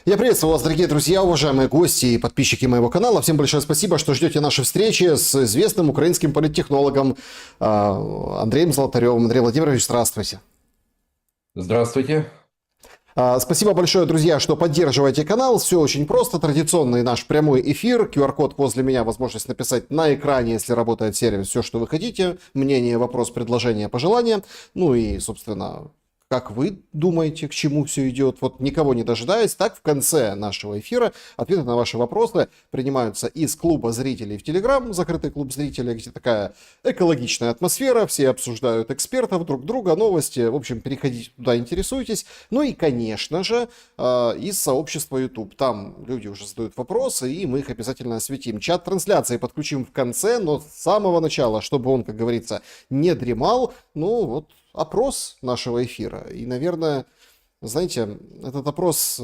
Я приветствую вас, дорогие друзья, уважаемые гости и подписчики моего канала. Всем большое спасибо, что ждете нашей встречи с известным украинским политтехнологом Андреем Золотаревым. Андрей Владимирович, здравствуйте. Здравствуйте. Спасибо большое, друзья, что поддерживаете канал. Все очень просто. Традиционный наш прямой эфир. QR-код возле меня, возможность написать на экране, если работает сервис, все, что вы хотите. Мнение, вопрос, предложение, пожелание. Ну и, собственно, как вы думаете, к чему все идет? Вот никого не дожидаясь, так в конце нашего эфира ответы на ваши вопросы принимаются из клуба зрителей в Телеграм, закрытый клуб зрителей, где такая экологичная атмосфера, все обсуждают экспертов, друг друга, новости. В общем, переходите туда, интересуйтесь. Ну и, конечно же, из сообщества YouTube. Там люди уже задают вопросы, и мы их обязательно осветим. Чат трансляции подключим в конце, но с самого начала, чтобы он, как говорится, не дремал. Ну вот, опрос нашего эфира. И, наверное, знаете, этот опрос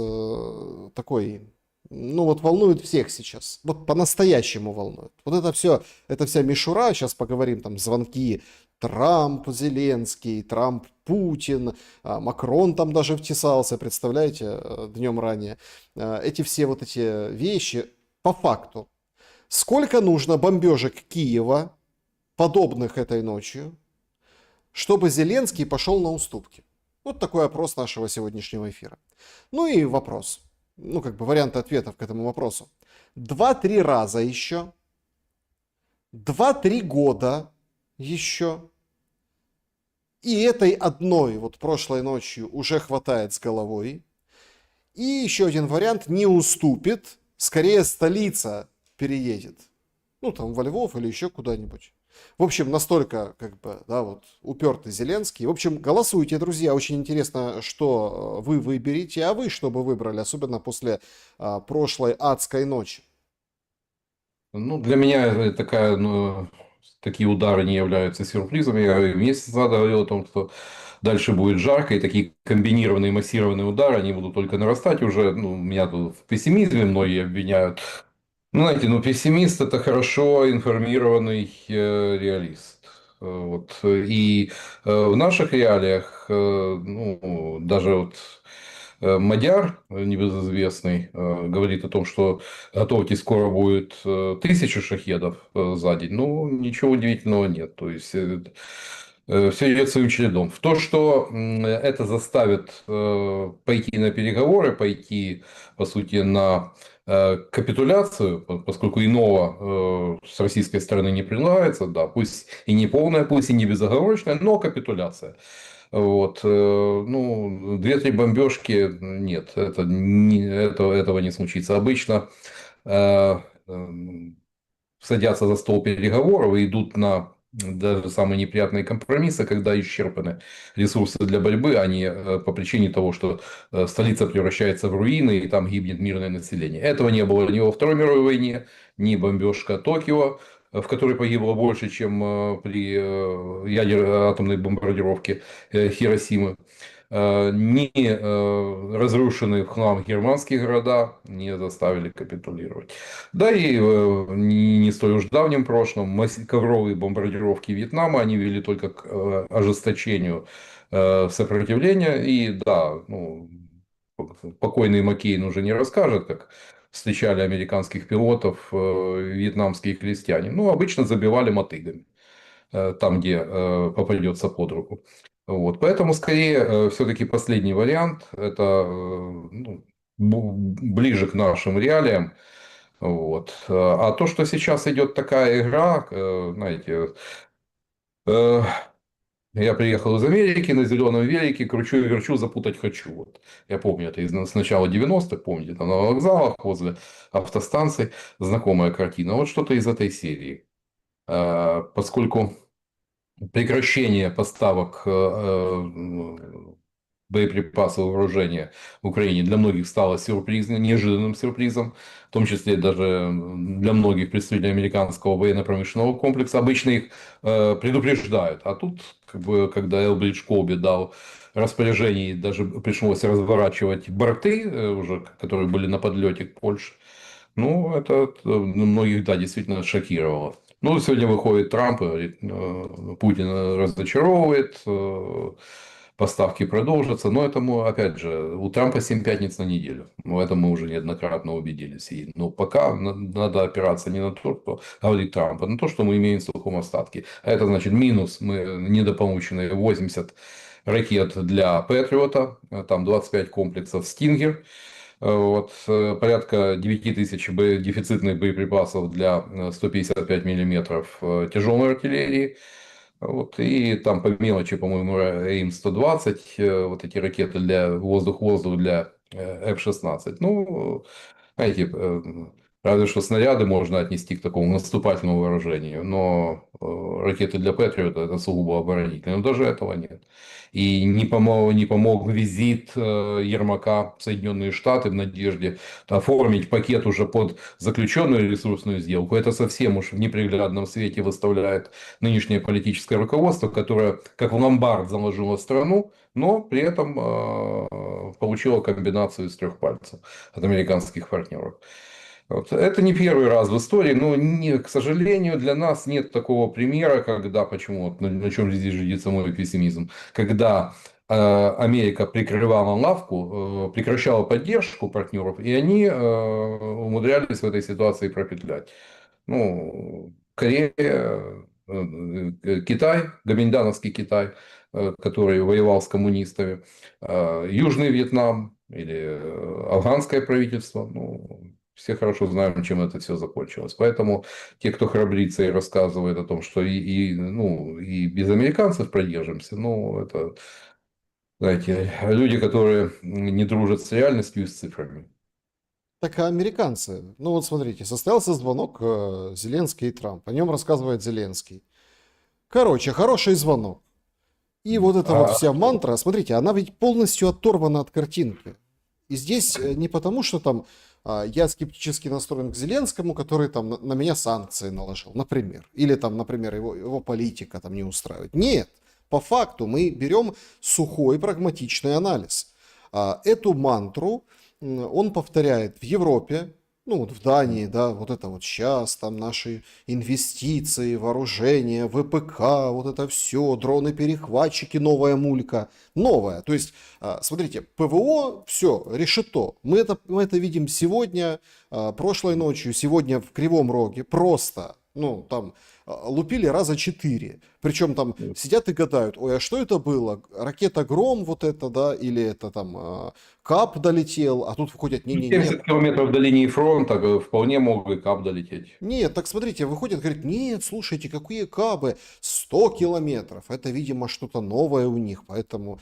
такой, ну вот волнует всех сейчас. Вот по-настоящему волнует. Вот это все, эта вся мишура, сейчас поговорим, там звонки Трамп, Зеленский, Трамп, Путин, Макрон там даже втесался, представляете, днем ранее. Эти все вот эти вещи по факту. Сколько нужно бомбежек Киева, подобных этой ночью, чтобы Зеленский пошел на уступки? Вот такой опрос нашего сегодняшнего эфира. Ну и вопрос. Ну, как бы варианты ответов к этому вопросу. 2-3 раза еще. 2-3 года еще. И этой одной вот прошлой ночью уже хватает с головой. И еще один вариант: не уступит. Скорее столица переедет. Ну, там во Львов или еще куда-нибудь. В общем, настолько, как бы, да, вот, упертый Зеленский. В общем, голосуйте, друзья. Очень интересно, что вы выберете, а вы что бы выбрали, особенно после прошлой адской ночи. Ну, для меня такие удары не являются сюрпризом. Я и месяц назад говорил о том, что дальше будет жарко, и такие комбинированные массированные удары, они будут только нарастать уже. Ну, меня тут в пессимизме многие обвиняют. Ну, знаете, ну, пессимист – это хорошо информированный реалист. Вот. И в наших реалиях, ну, даже вот Мадяр, небезызвестный, говорит о том, что готовьте, скоро будет 1000 шахедов за день. Ну, ничего удивительного нет. То есть, все идет своим чередом. В то, что это заставит пойти на переговоры, пойти, по сути, на капитуляцию, поскольку иного с российской стороны не предлагается, да, пусть и не полная, пусть и не безоговорочная, но капитуляция. Вот. Ну, 2-3 бомбежки нет, этого не случится. Обычно э, э, садятся за стол переговоров и идут на даже самые неприятные компромиссы, когда исчерпаны ресурсы для борьбы, а не по причине того, что столица превращается в руины и там гибнет мирное население. Этого не было ни во Второй мировой войне, ни бомбежка Токио, в которой погибло больше, чем при атомной бомбардировке Хиросимы. Ни разрушенные в хлам германские города не заставили капитулировать. Да и не столь уж давнем прошлом ковровые бомбардировки Вьетнама, они вели только к ожесточению сопротивления. И да, ну, покойный Маккейн уже не расскажет, как встречали американских пилотов вьетнамские крестьяне. Ну, обычно забивали мотыгами там, где попадется под руку. Вот. Поэтому, скорее, все-таки последний вариант – это ну, ближе к нашим реалиям. Вот. А то, что сейчас идет такая игра, знаете, я приехал из Америки на зеленом велике, кручу и верчу, запутать хочу. Вот. Я помню это с начала 90-х, помните, там на вокзалах, возле автостанций, знакомая картина. Вот что-то из этой серии. Поскольку прекращение поставок боеприпасов, вооружения в Украине для многих стало сюрпризом, неожиданным сюрпризом, в том числе даже для многих представителей американского военно-промышленного комплекса. Обычно их предупреждают, а тут, как бы, когда Элбридж Колби дал распоряжение, и даже пришлось разворачивать борты, уже, которые были на подлете к Польше, ну, это многих, да, действительно шокировало. Ну, сегодня выходит Трамп и говорит, Путин разочаровывает, поставки продолжатся. Но этому, опять же, у Трампа 7 пятниц на неделю. В этом мы уже неоднократно убедились. Но пока надо опираться не на то, что говорит Трамп, а на то, что мы имеем в сухом остатке. А это значит минус недополученные 80 ракет для Патриота, там 25 комплексов Стингер. Вот, порядка 9 тысяч дефицитных боеприпасов для 155 миллиметров тяжелой артиллерии. Вот, и там по мелочи, по-моему, АИМ-120, вот эти ракеты для воздух-воздух для F-16. Ну, знаете, разве что снаряды можно отнести к такому наступательному вооружению, но ракеты для Патриота это сугубо оборонительные. Но даже этого нет. И не помог визит Ермака в Соединенные Штаты в надежде оформить пакет уже под заключенную ресурсную сделку. Это совсем уж в неприглядном свете выставляет нынешнее политическое руководство, которое как в ломбард заложило страну, но при этом получило комбинацию из 3 пальцев от американских партнеров. Вот. Это не первый раз в истории, но, к сожалению, для нас нет такого примера, когда, почему, вот на чем здесь ждется мой пессимизм, когда Америка прикрывала лавку, прекращала поддержку партнеров, и они умудрялись в этой ситуации пропетлять. Ну, Корея, Китай, гоминдановский Китай, который воевал с коммунистами, Южный Вьетнам или афганское правительство, ну, все хорошо знаем, чем это все закончилось. Поэтому те, кто храбрится и рассказывает о том, что и без американцев продержимся, ну, это, знаете, люди, которые не дружат с реальностью и с цифрами. Так а американцы, ну вот смотрите, состоялся звонок Зеленский и Трамп, о нем рассказывает Зеленский. Короче, хороший звонок. И вот эта вот вся мантра, смотрите, она ведь полностью оторвана от картинки. И здесь не потому, что там я скептически настроен к Зеленскому, который там на меня санкции наложил, например. Или там, например, его политика там не устраивает. Нет, по факту мы берем сухой прагматичный анализ. Эту мантру он повторяет в Европе, ну вот в Дании, да, вот это вот сейчас, там наши инвестиции, вооружение, ВПК, вот это все, дроны-перехватчики, новая мулька, новая. То есть, смотрите, ПВО, все, решето. Мы это видим сегодня, прошлой ночью, сегодня в Кривом Роге, просто, ну, там, лупили раза 4. Причем там сидят и гадают, ой, а что это было? Ракета Гром вот это, да, или это там КАП долетел, а тут выходят, не-не-не. 70 километров до линии фронта вполне мог и КАП долететь. Нет, так смотрите, выходят, говорят, нет, слушайте, какие КАБы, 100 километров, это, видимо, что-то новое у них, поэтому,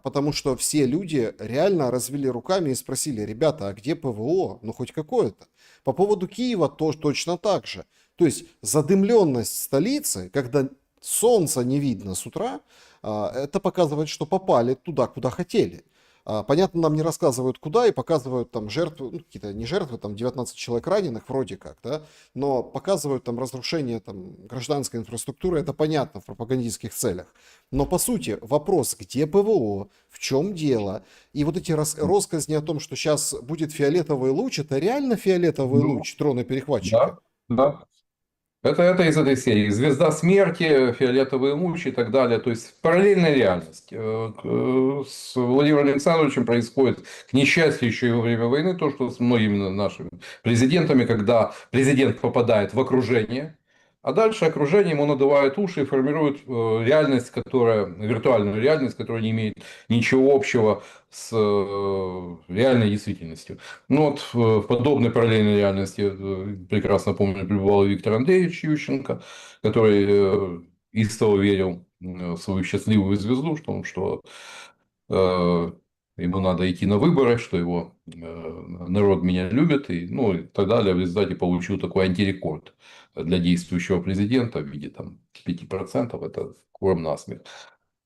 потому что все люди реально развели руками и спросили, ребята, а где ПВО? Ну, хоть какое-то. По поводу Киева тоже точно так же. То есть задымленность столицы, когда солнца не видно с утра, это показывает, что попали туда, куда хотели. Понятно, нам не рассказывают куда и показывают там жертвы, ну, какие-то не жертвы, там 19 человек раненых вроде как, да, но показывают там разрушение там гражданской инфраструктуры, это понятно в пропагандистских целях. Но по сути вопрос, где ПВО, в чем дело, и вот эти россказни о том, что сейчас будет фиолетовый луч, это реально фиолетовый луч дрона-перехватчика? Да, да. Это из этой серии. Звезда смерти, фиолетовый луч и так далее. То есть параллельная реальность. С Владимиром Александровичем происходит, к несчастью, еще и во время войны, то, что с многими нашими президентами, когда президент попадает в окружение, а дальше окружение ему надувает уши и формирует виртуальную реальность, которая не имеет ничего общего с реальной действительностью. Ну вот в подобной параллельной реальности, прекрасно помню, пребывал и Виктор Андреевич Ющенко, который истово верил в свою счастливую звезду, что ему надо идти на выборы, что его народ меня любит, ну, и так далее. В результате получил такой антирекорд для действующего президента в виде там, 5%. Это куром насмех.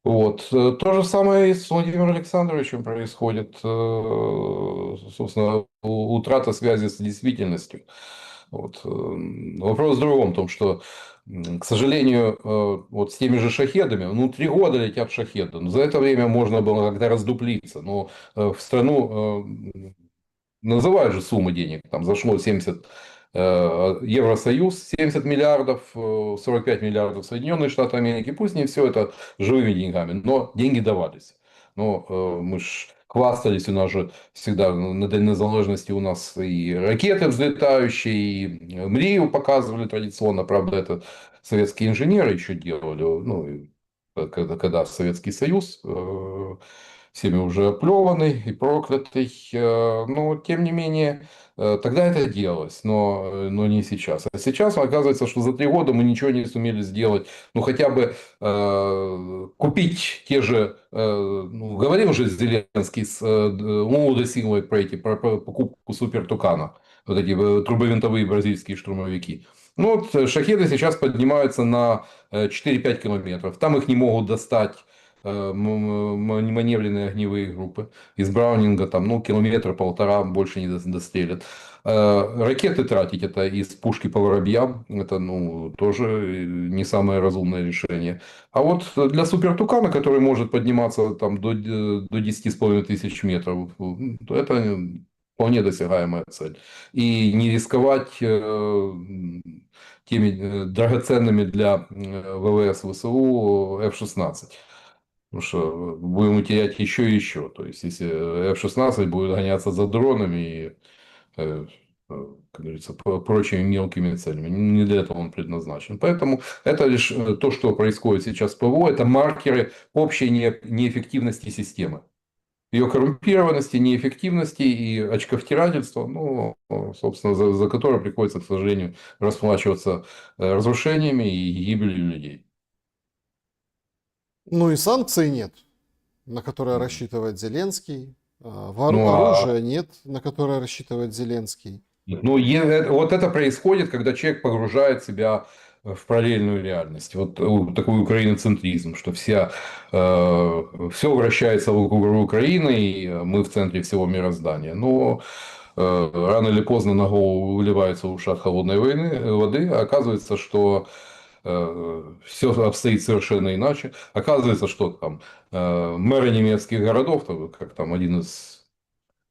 Вот. То же самое и с Владимиром Александровичем происходит. Собственно, утрата связи с действительностью. Вот. Вопрос в другом, в том, что, к сожалению, вот с теми же шахедами, 3 года летят шахеды, но за это время можно было как-то раздуплиться, но в страну называют же суммы денег, там зашло 70 Евросоюз 70 миллиардов, 45 миллиардов Соединенные Штаты Америки, пусть не все это живыми деньгами, но деньги давались. Но мы ж хвастались, у нас же всегда на День незалежности у нас и ракеты взлетающие, и мрию показывали традиционно. Правда, это советские инженеры еще делали. Ну, и когда Советский Союз, всеми уже оплеванный и проклятый. Но, тем не менее, тогда это делалось, но не сейчас. А сейчас оказывается, что за 3 года мы ничего не сумели сделать. Ну, хотя бы купить те же, ну, говорил уже Зеленский с молодой силой про покупку супер Тукана, вот эти трубовинтовые бразильские штурмовики. Ну, вот шахеды сейчас поднимаются на 4-5 километров. Там их не могут достать маневренные огневые группы. Из Браунинга там, ну, километр-полтора больше не дострелят. Ракеты тратить это из пушки по воробьям, это, ну, тоже не самое разумное решение. А вот для супертукана, который может подниматься там до 10,5 тысяч метров, это вполне досягаемая цель. И не рисковать теми драгоценными для ВВС ВСУ F-16. Потому что будем терять еще и еще. То есть, если F-16 будет гоняться за дронами и, как говорится, прочими мелкими целями. Не для этого он предназначен. Поэтому это лишь то, что происходит сейчас в ПВО, это маркеры общей неэффективности системы. Ее коррумпированности, неэффективности и очковтирательства, ну, собственно, за которое приходится, к сожалению, расплачиваться разрушениями и гибелью людей. Ну и санкций нет, на которые рассчитывает Зеленский. Ну, а Оружия нет, на которое рассчитывает Зеленский. ну, вот это происходит, когда человек погружает себя в параллельную реальность. Вот такой украиноцентризм, что все вращается вокруг Украины, и мы в центре всего мироздания. Но рано или поздно на голову выливается ушат холодной воды, а оказывается, что все обстоит совершенно иначе. Оказывается, что там мэры немецких городов, как там один из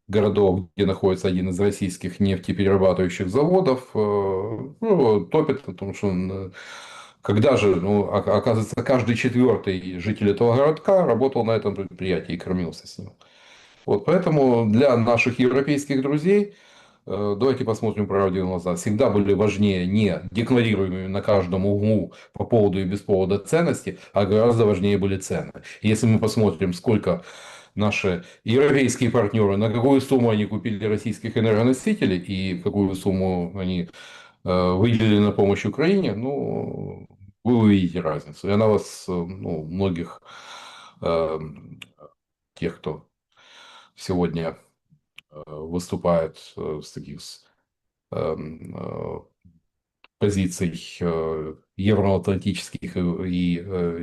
городов, где находится один из российских нефтеперерабатывающих заводов, ну, топит, потому что он, когда же, ну, оказывается, каждый четвертый житель этого городка работал на этом предприятии и кормился с ним. Вот, поэтому для наших европейских друзей, давайте посмотрим правде в глаза, всегда были важнее не декларируемые на каждом углу по поводу и без повода ценности, а гораздо важнее были цены. Если мы посмотрим, сколько наши европейские партнеры, на какую сумму они купили российских энергоносителей и какую сумму они выделили на помощь Украине, ну, вы увидите разницу. И она вас, ну, многих э, тех, кто сегодня выступает с таких позиций евроатлантических и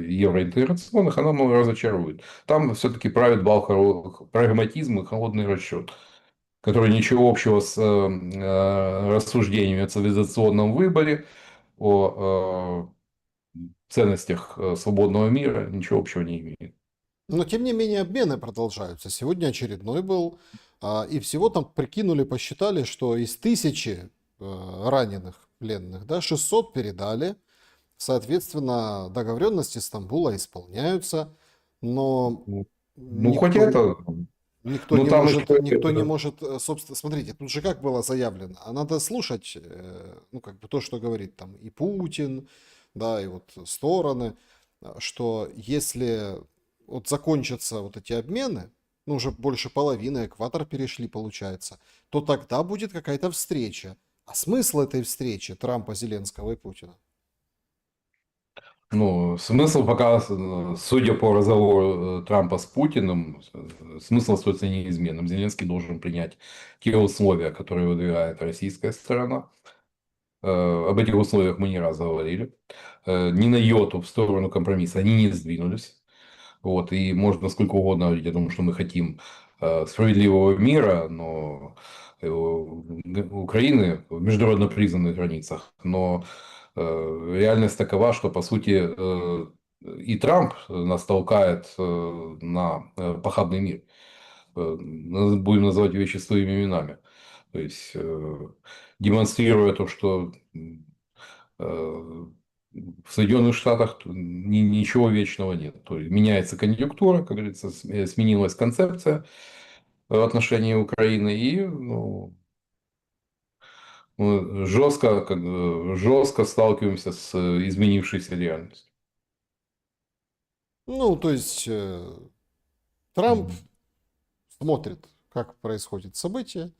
евроинтеграционных, она много разочарует. Там все-таки правит бал прагматизм и холодный расчет, который ничего общего с рассуждениями о цивилизационном выборе, о ценностях свободного мира ничего общего не имеет. Но тем не менее обмены продолжаются. Сегодня очередной был. И всего там прикинули, посчитали, что из 1000 раненых пленных, да, 600 передали. Соответственно, договоренности Стамбула исполняются. Но Ну, хоть никто, это, никто ну, не там может, еще никто не может, собственно, смотрите, тут же как было заявлено, а надо слушать, ну, как бы то, что говорит там и Путин, да, и вот стороны, что если вот закончатся вот эти обмены, ну, уже больше половины, экватор перешли, получается, то тогда будет какая-то встреча. А смысл этой встречи Трампа, Зеленского и Путина? ну, смысл пока, судя по разговору Трампа с Путиным, смысл остается неизменным. Зеленский должен принять те условия, которые выдвигает российская сторона. Об этих условиях мы не раз говорили. Ни на йоту в сторону компромисса они не сдвинулись. Вот, и можно сколько угодно говорить о том, что мы хотим справедливого мира, но Украины в международно признанных границах. Но реальность такова, что по сути и Трамп нас толкает на похабный мир. Будем называть вещи своими именами. То есть демонстрируя то, что в Соединенных Штатах ничего вечного нет. То есть меняется конъюнктура, как говорится, сменилась концепция в отношении Украины, и ну, мы жестко, жестко сталкиваемся с изменившейся реальностью. Ну, то есть Трамп смотрит, как происходит событие.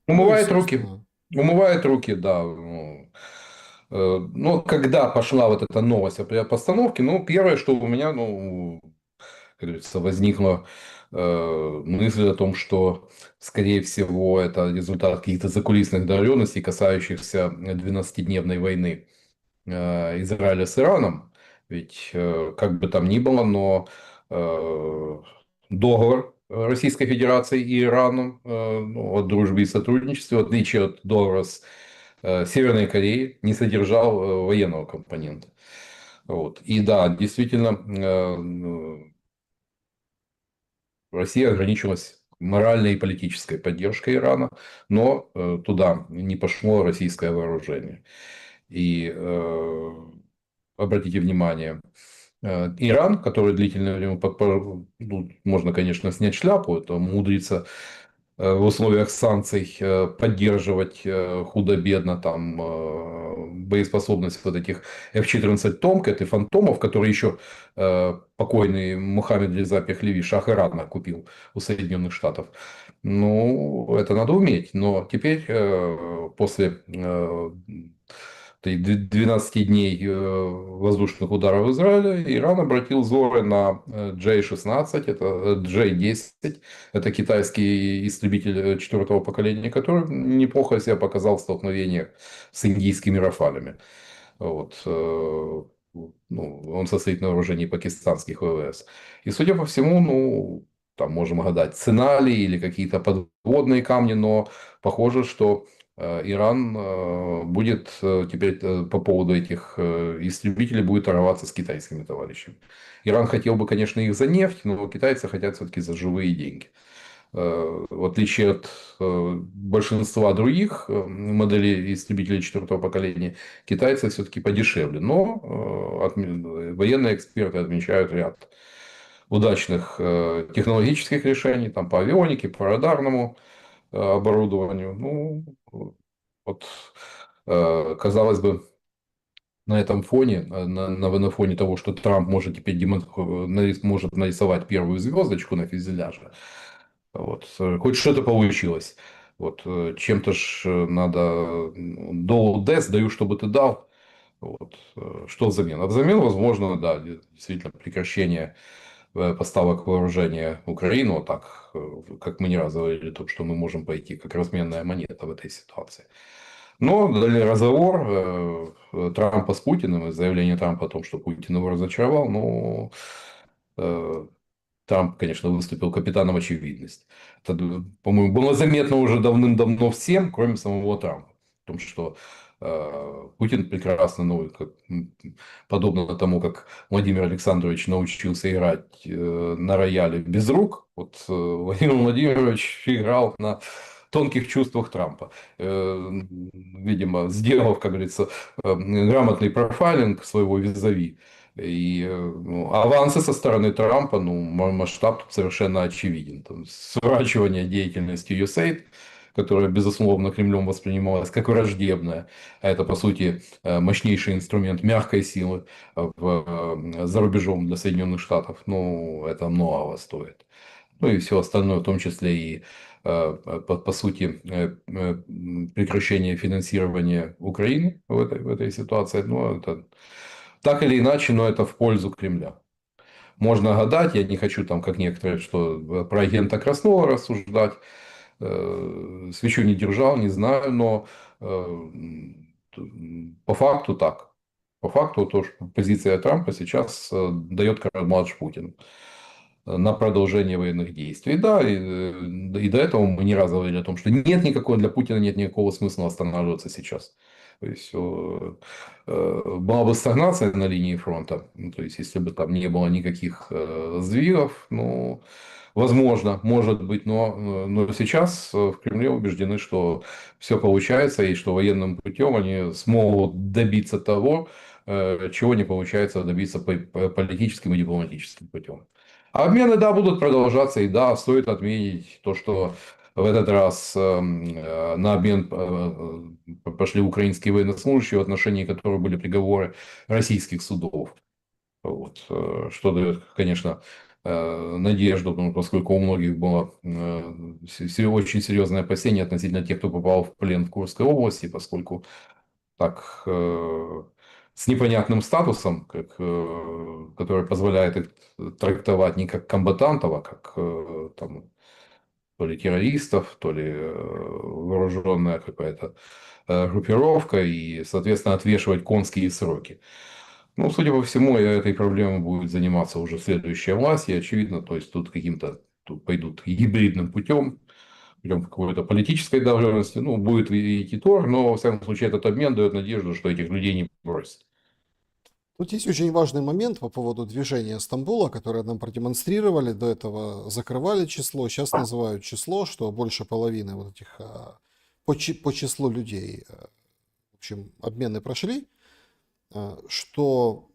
Ну и, Умывает руки. собственно, Умывает руки, да. Ну, но когда пошла вот эта новость о постановке, ну, первое, что у меня, ну, как говорится, возникла мысль о том, что, скорее всего, это результат каких-то закулисных договоренностей, касающихся 12-дневной войны Израиля с Ираном. Ведь, как бы там ни было, но договор Российской Федерации и Ирану ну, о дружбе и сотрудничестве, в отличие от договора с Северной Кореей, не содержал военного компонента. Вот. И да, действительно, Россия ограничилась моральной и политической поддержкой Ирана, но туда не пошло российское вооружение. И обратите внимание, Иран, который длительное время, ну, можно, конечно, снять шляпу, это умудриться в условиях санкций поддерживать худо-бедно там боеспособность вот этих F-14 Tomcat и Фантомов, которые еще покойный Мухаммед Реза Пехлеви, шах Ирана, купил у Соединенных Штатов. Ну, это надо уметь. Но теперь, после 12 дней воздушных ударов Израиля, Иран обратил взоры на J-16, это J-10, это китайский истребитель четвертого поколения, который неплохо себя показал в столкновениях с индийскими рафалями. Вот. Ну, он состоит на вооружении пакистанских ВВС. И, судя по всему, ну, там можем гадать, цена ли или какие-то подводные камни, но похоже, что Иран будет теперь по поводу этих истребителей будет торговаться с китайскими товарищами. Иран хотел бы, конечно, их за нефть, но китайцы хотят все-таки за живые деньги. В отличие от большинства других моделей истребителей четвертого поколения, китайцы все-таки подешевле. Но военные эксперты отмечают ряд удачных технологических решений там, по авионике, по радарному оборудованию. Ну, вот, казалось бы, на этом фоне, на фоне того, что Трамп может теперь может нарисовать первую звездочку на фюзеляже, вот, хоть что-то получилось. Вот, чем-то ж надо, долу дес, даю, чтобы ты дал. Вот, что взамен? А взамен, возможно, да, действительно прекращение поставок вооружения Украину, вот так, как мы не раз говорили, то, что мы можем пойти как разменная монета в этой ситуации. Но дали разговор Трампа с Путиным, и заявление Трампа о том, что Путин его разочаровал, но Трамп, конечно, выступил капитаном очевидности. Это, по-моему, было заметно уже давным-давно всем, кроме самого Трампа. В том, что Путин прекрасно, ну, подобно тому, как Владимир Александрович научился играть на рояле без рук, вот Владимир Владимирович играл на тонких чувствах Трампа. Видимо, сделав, как говорится, грамотный профайлинг своего визави. И ну, авансы со стороны Трампа, ну, масштаб тут совершенно очевиден. Там, сворачивание деятельности USAID, которая, безусловно, Кремлем воспринималась как враждебная, а это, по сути, мощнейший инструмент мягкой силы за рубежом для Соединенных Штатов, ну, это многого стоит. Ну и все остальное, в том числе и, по сути, прекращение финансирования Украины в этой ситуации, ну, это так или иначе, но это в пользу Кремля. Можно гадать, я не хочу там, как некоторые, что про агента Краснова рассуждать. Свечу не держал, не знаю, но по факту так. По факту то, что позиция Трампа сейчас дает карт-бланш Путину на продолжение военных действий. Да, и до этого мы не раз говорили о том, что нет никакого, для Путина нет никакого смысла останавливаться сейчас. То есть была бы стагнация на линии фронта, ну, то есть если бы там не было никаких сдвигов, ну, возможно, может быть, но сейчас в Кремле убеждены, что все получается и что военным путем они смогут добиться того, чего не получается добиться политическим и дипломатическим путем. А обмены, да, будут продолжаться. И да, стоит отметить то, что в этот раз на обмен пошли украинские военнослужащие, в отношении которых были приговоры российских судов. Вот. Что дает, конечно, надежду, ну, поскольку у многих было очень серьезное опасение относительно тех, кто попал в плен в Курской области, поскольку так с непонятным статусом, который позволяет их трактовать не как комбатантов, а как там, то ли террористов, то ли вооруженная какая-то группировка, и, соответственно, отвешивать конские сроки. Ну, судя по всему, этой проблемой будет заниматься уже следующая власть, и очевидно, то есть тут пойдут гибридным путем, путем какой-то политической договоренности, ну, будет идти торг, но, во всяком случае, этот обмен дает надежду, что этих людей не бросят. Тут есть очень важный момент по поводу движения Стамбула, которое нам продемонстрировали. До этого закрывали число, сейчас называют число, что больше половины вот этих по числу людей, в общем, обмены прошли, что,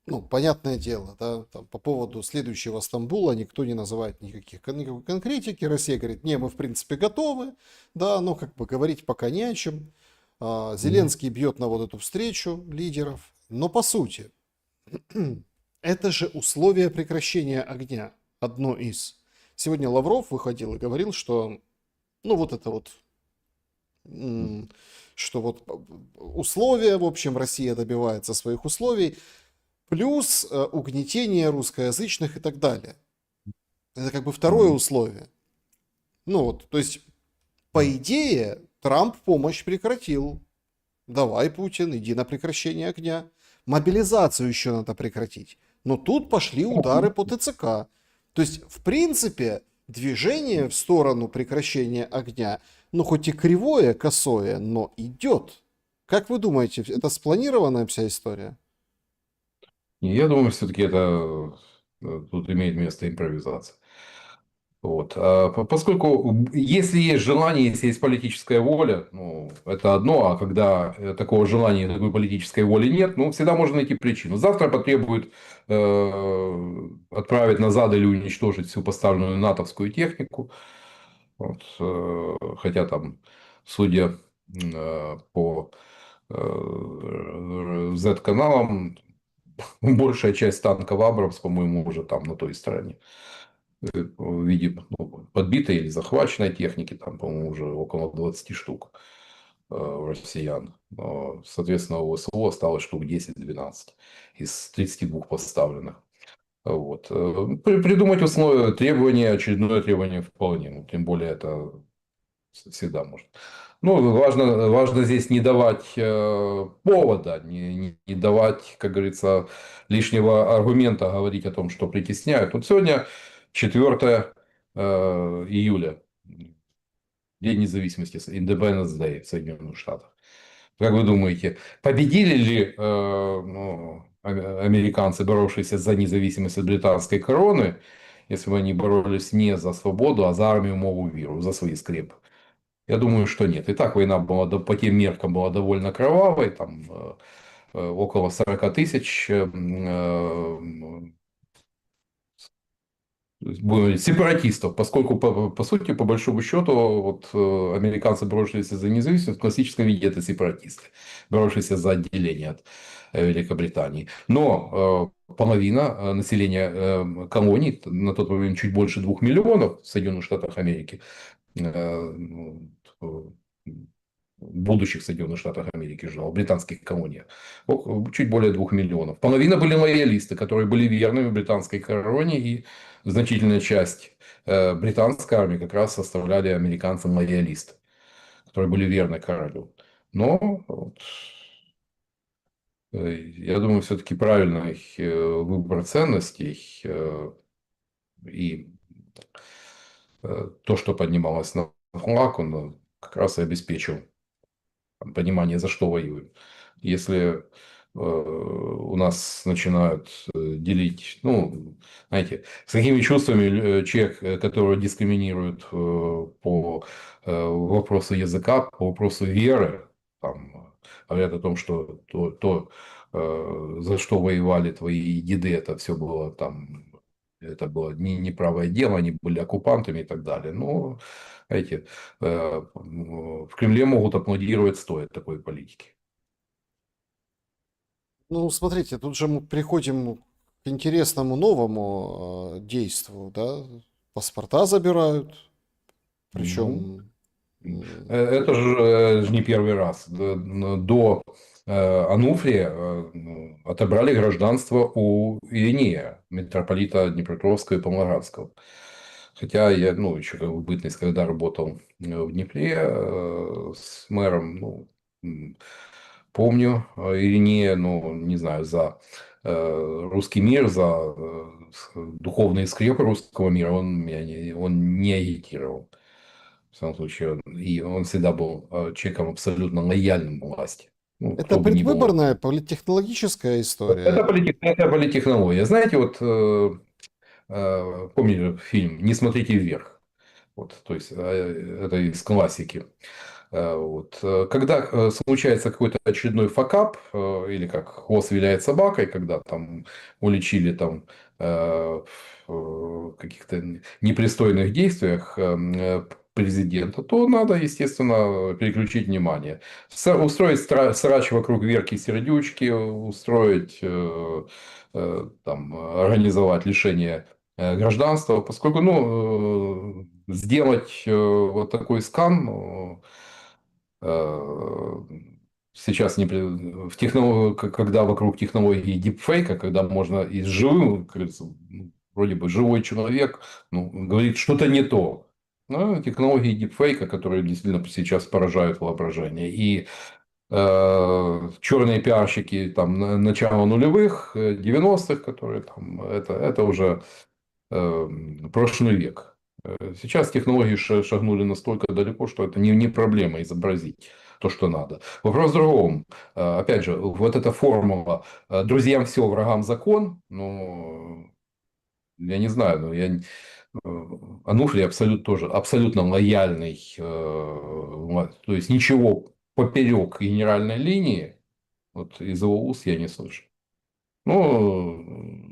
ну, понятное дело, да, там, по поводу следующего Стамбула никто не называет никакой конкретики. Россия говорит, не, мы в принципе готовы, да, но как бы говорить пока не о чем. Зеленский бьет на вот эту встречу лидеров, но по сути, это же условие прекращения огня, одно из. Сегодня Лавров выходил и говорил, что, ну, вот это вот, что вот условия, в общем, Россия добивается своих условий, плюс угнетение русскоязычных и так далее. Это как бы второе условие. Ну вот, то есть, по идее, Трамп помощь прекратил. Давай, Путин, иди на прекращение огня. Мобилизацию еще надо прекратить. Но тут пошли удары по ТЦК. То есть, в принципе, движение в сторону прекращения огня, ну, хоть и кривое, косое, но идет. Как вы думаете, это спланированная вся история? И я думаю, все-таки это тут имеет место импровизация. Вот. Поскольку если есть желание, если есть политическая воля, ну, это одно, а когда такого желания, такой политической воли нет, ну, всегда можно найти причину. Завтра потребуют отправить назад или уничтожить всю поставленную натовскую технику. Вот. Хотя там, судя по Z-каналам, большая часть танков Абрамс, по-моему, уже там на той стороне в виде подбитой или захваченной техники, там, по-моему, уже около 20 штук у россиян. Соответственно, у ВСУ осталось штук 10-12 из 32 поставленных. Вот. Придумать условия, требования, очередное требование вполне. Ну, тем более, это всегда может. Ну, важно здесь не давать повода, не давать, как говорится, лишнего аргумента говорить о том, что притесняют. Вот сегодня 4 июля, День независимости, Independence Day в Соединенных Штатах. Как вы думаете, победили ли ну, американцы, боровшиеся за независимость от британской короны, если бы они боролись не за свободу, а за армию Мову Виру, за свои скрепы? Я думаю, что нет. И так война была по тем меркам была довольно кровавой, там около 40 тысяч сепаратистов, поскольку, по сути, по большому счету, вот, американцы, боровшиеся за независимость, в классическом виде это сепаратисты, боровшиеся за отделение от Великобритании. Но половина населения колоний, на тот момент чуть больше 2 миллионов в Соединенных Штатах Америки, ну, будущих Соединенных Штатах Америки жила, в британских колониях, чуть более 2 миллионов. Половина были лоялисты, которые были верными британской короне, и значительная часть британской армии как раз составляли американцам лоялисты, которые были верны королю. Но вот, я думаю, все-таки правильный выбор ценностей и то, что поднималось на флаг, он как раз и обеспечил понимание, за что воюем. Если у нас начинают делить, ну, знаете, с какими чувствами человек, которого дискриминируют по вопросу языка, по вопросу веры, там, говорят о том, что то за что воевали твои деды, это все было там, это было неправое дело, они были оккупантами и так далее. Но эти, в Кремле могут аплодировать стоя такой политики. Ну, смотрите, тут же мы приходим к интересному новому действу, да? Паспорта забирают, Ну, причем... это же не первый раз. До Ануфрия отобрали гражданство у Иринея, митрополита Днепропетровского и Павлоградского. Хотя я, ну, еще как бы бытность, когда работал в Днепре с мэром, ну, помню Иринея, ну, не знаю, за русский мир, за духовные скрепы русского мира он не агитировал. В самом случае, и он всегда был человеком абсолютно лояльным власти. Ну, Это кто бы ни был. предвыборная политтехнологическая история. Это политтехнология. Знаете, вот помните фильм «Не смотрите вверх». Вот, то есть, это из классики. Вот. Когда случается какой-то очередной факап, или как хвост виляет собакой, когда там уличили там, в каких-то непристойных действиях президента, то надо, естественно, переключить внимание. Устроить срач вокруг Верки Сердючки, устроить, там, организовать лишение гражданства, поскольку, ну, сделать вот такой скан, ну, сейчас в когда вокруг технологии дипфейка, когда можно и с живым, как говорится, ну, вроде бы живой человек, ну, говорит что-то не то. Но технологии дипфейка, которые действительно сейчас поражают воображение. И черные пиарщики там начала нулевых, 90-х, которые там, это уже прошлый век. Сейчас технологии шагнули настолько далеко, что это не проблема изобразить то, что надо. Вопрос в другом. Опять же, вот эта формула «друзьям все, врагам закон», ну, я не знаю, но Ануфрий абсолютно лояльный, то есть ничего поперек генеральной линии, вот из его уст я не слышу. Ну,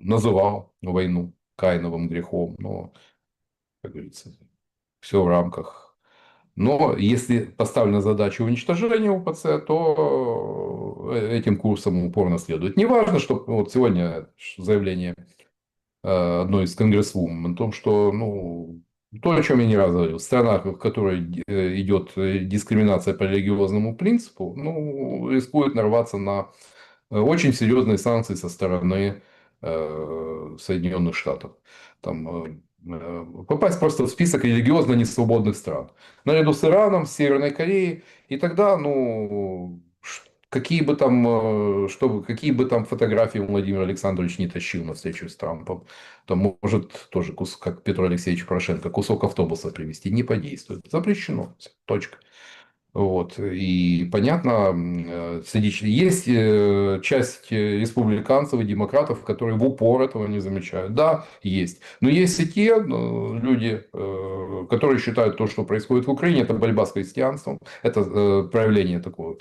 называл войну Каиновым грехом, но, как говорится, все в рамках. Но если поставлена задача уничтожения УПЦ, то этим курсом упорно следует. Неважно, что вот сегодня заявление одной из конгрессвумен о том, что, ну, то, о чем я не раз говорил, в странах, в которой идет дискриминация по религиозному принципу, ну, рискует нарваться на очень серьезные санкции со стороны Соединенных Штатов. Там, попасть просто в список религиозно несвободных стран. Наряду с Ираном, с Северной Кореей. И тогда, ну, какие бы там фотографии Владимир Александрович не тащил на встречу с Трампом, то может тоже, как Петр Алексеевич Порошенко, кусок автобуса привезти. Не подействует. Запрещено. Точка. Вот. И понятно, есть часть республиканцев и демократов, которые в упор этого не замечают. Да, есть. Но есть и те люди, которые считают то, что происходит в Украине, это борьба с христианством, это проявление такого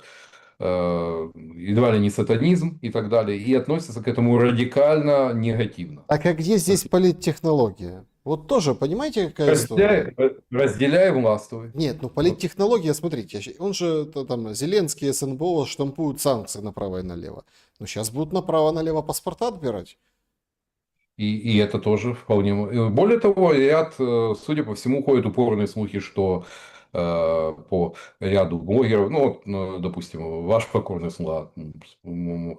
едва ли не сатанизм и так далее, и относятся к этому радикально негативно. Так а где здесь политтехнология? Вот тоже, понимаете, какая история? Разделяй, властвуй. Нет, ну политтехнология, смотрите, он же там Зеленский, СНБО штампуют санкции направо и налево. Но сейчас будут направо-налево паспорта отбирать. И это тоже вполне... Более того, ряд, судя по всему, ходят упорные слухи, что по ряду блогеров, ну, вот, допустим, ваш покорный слуга,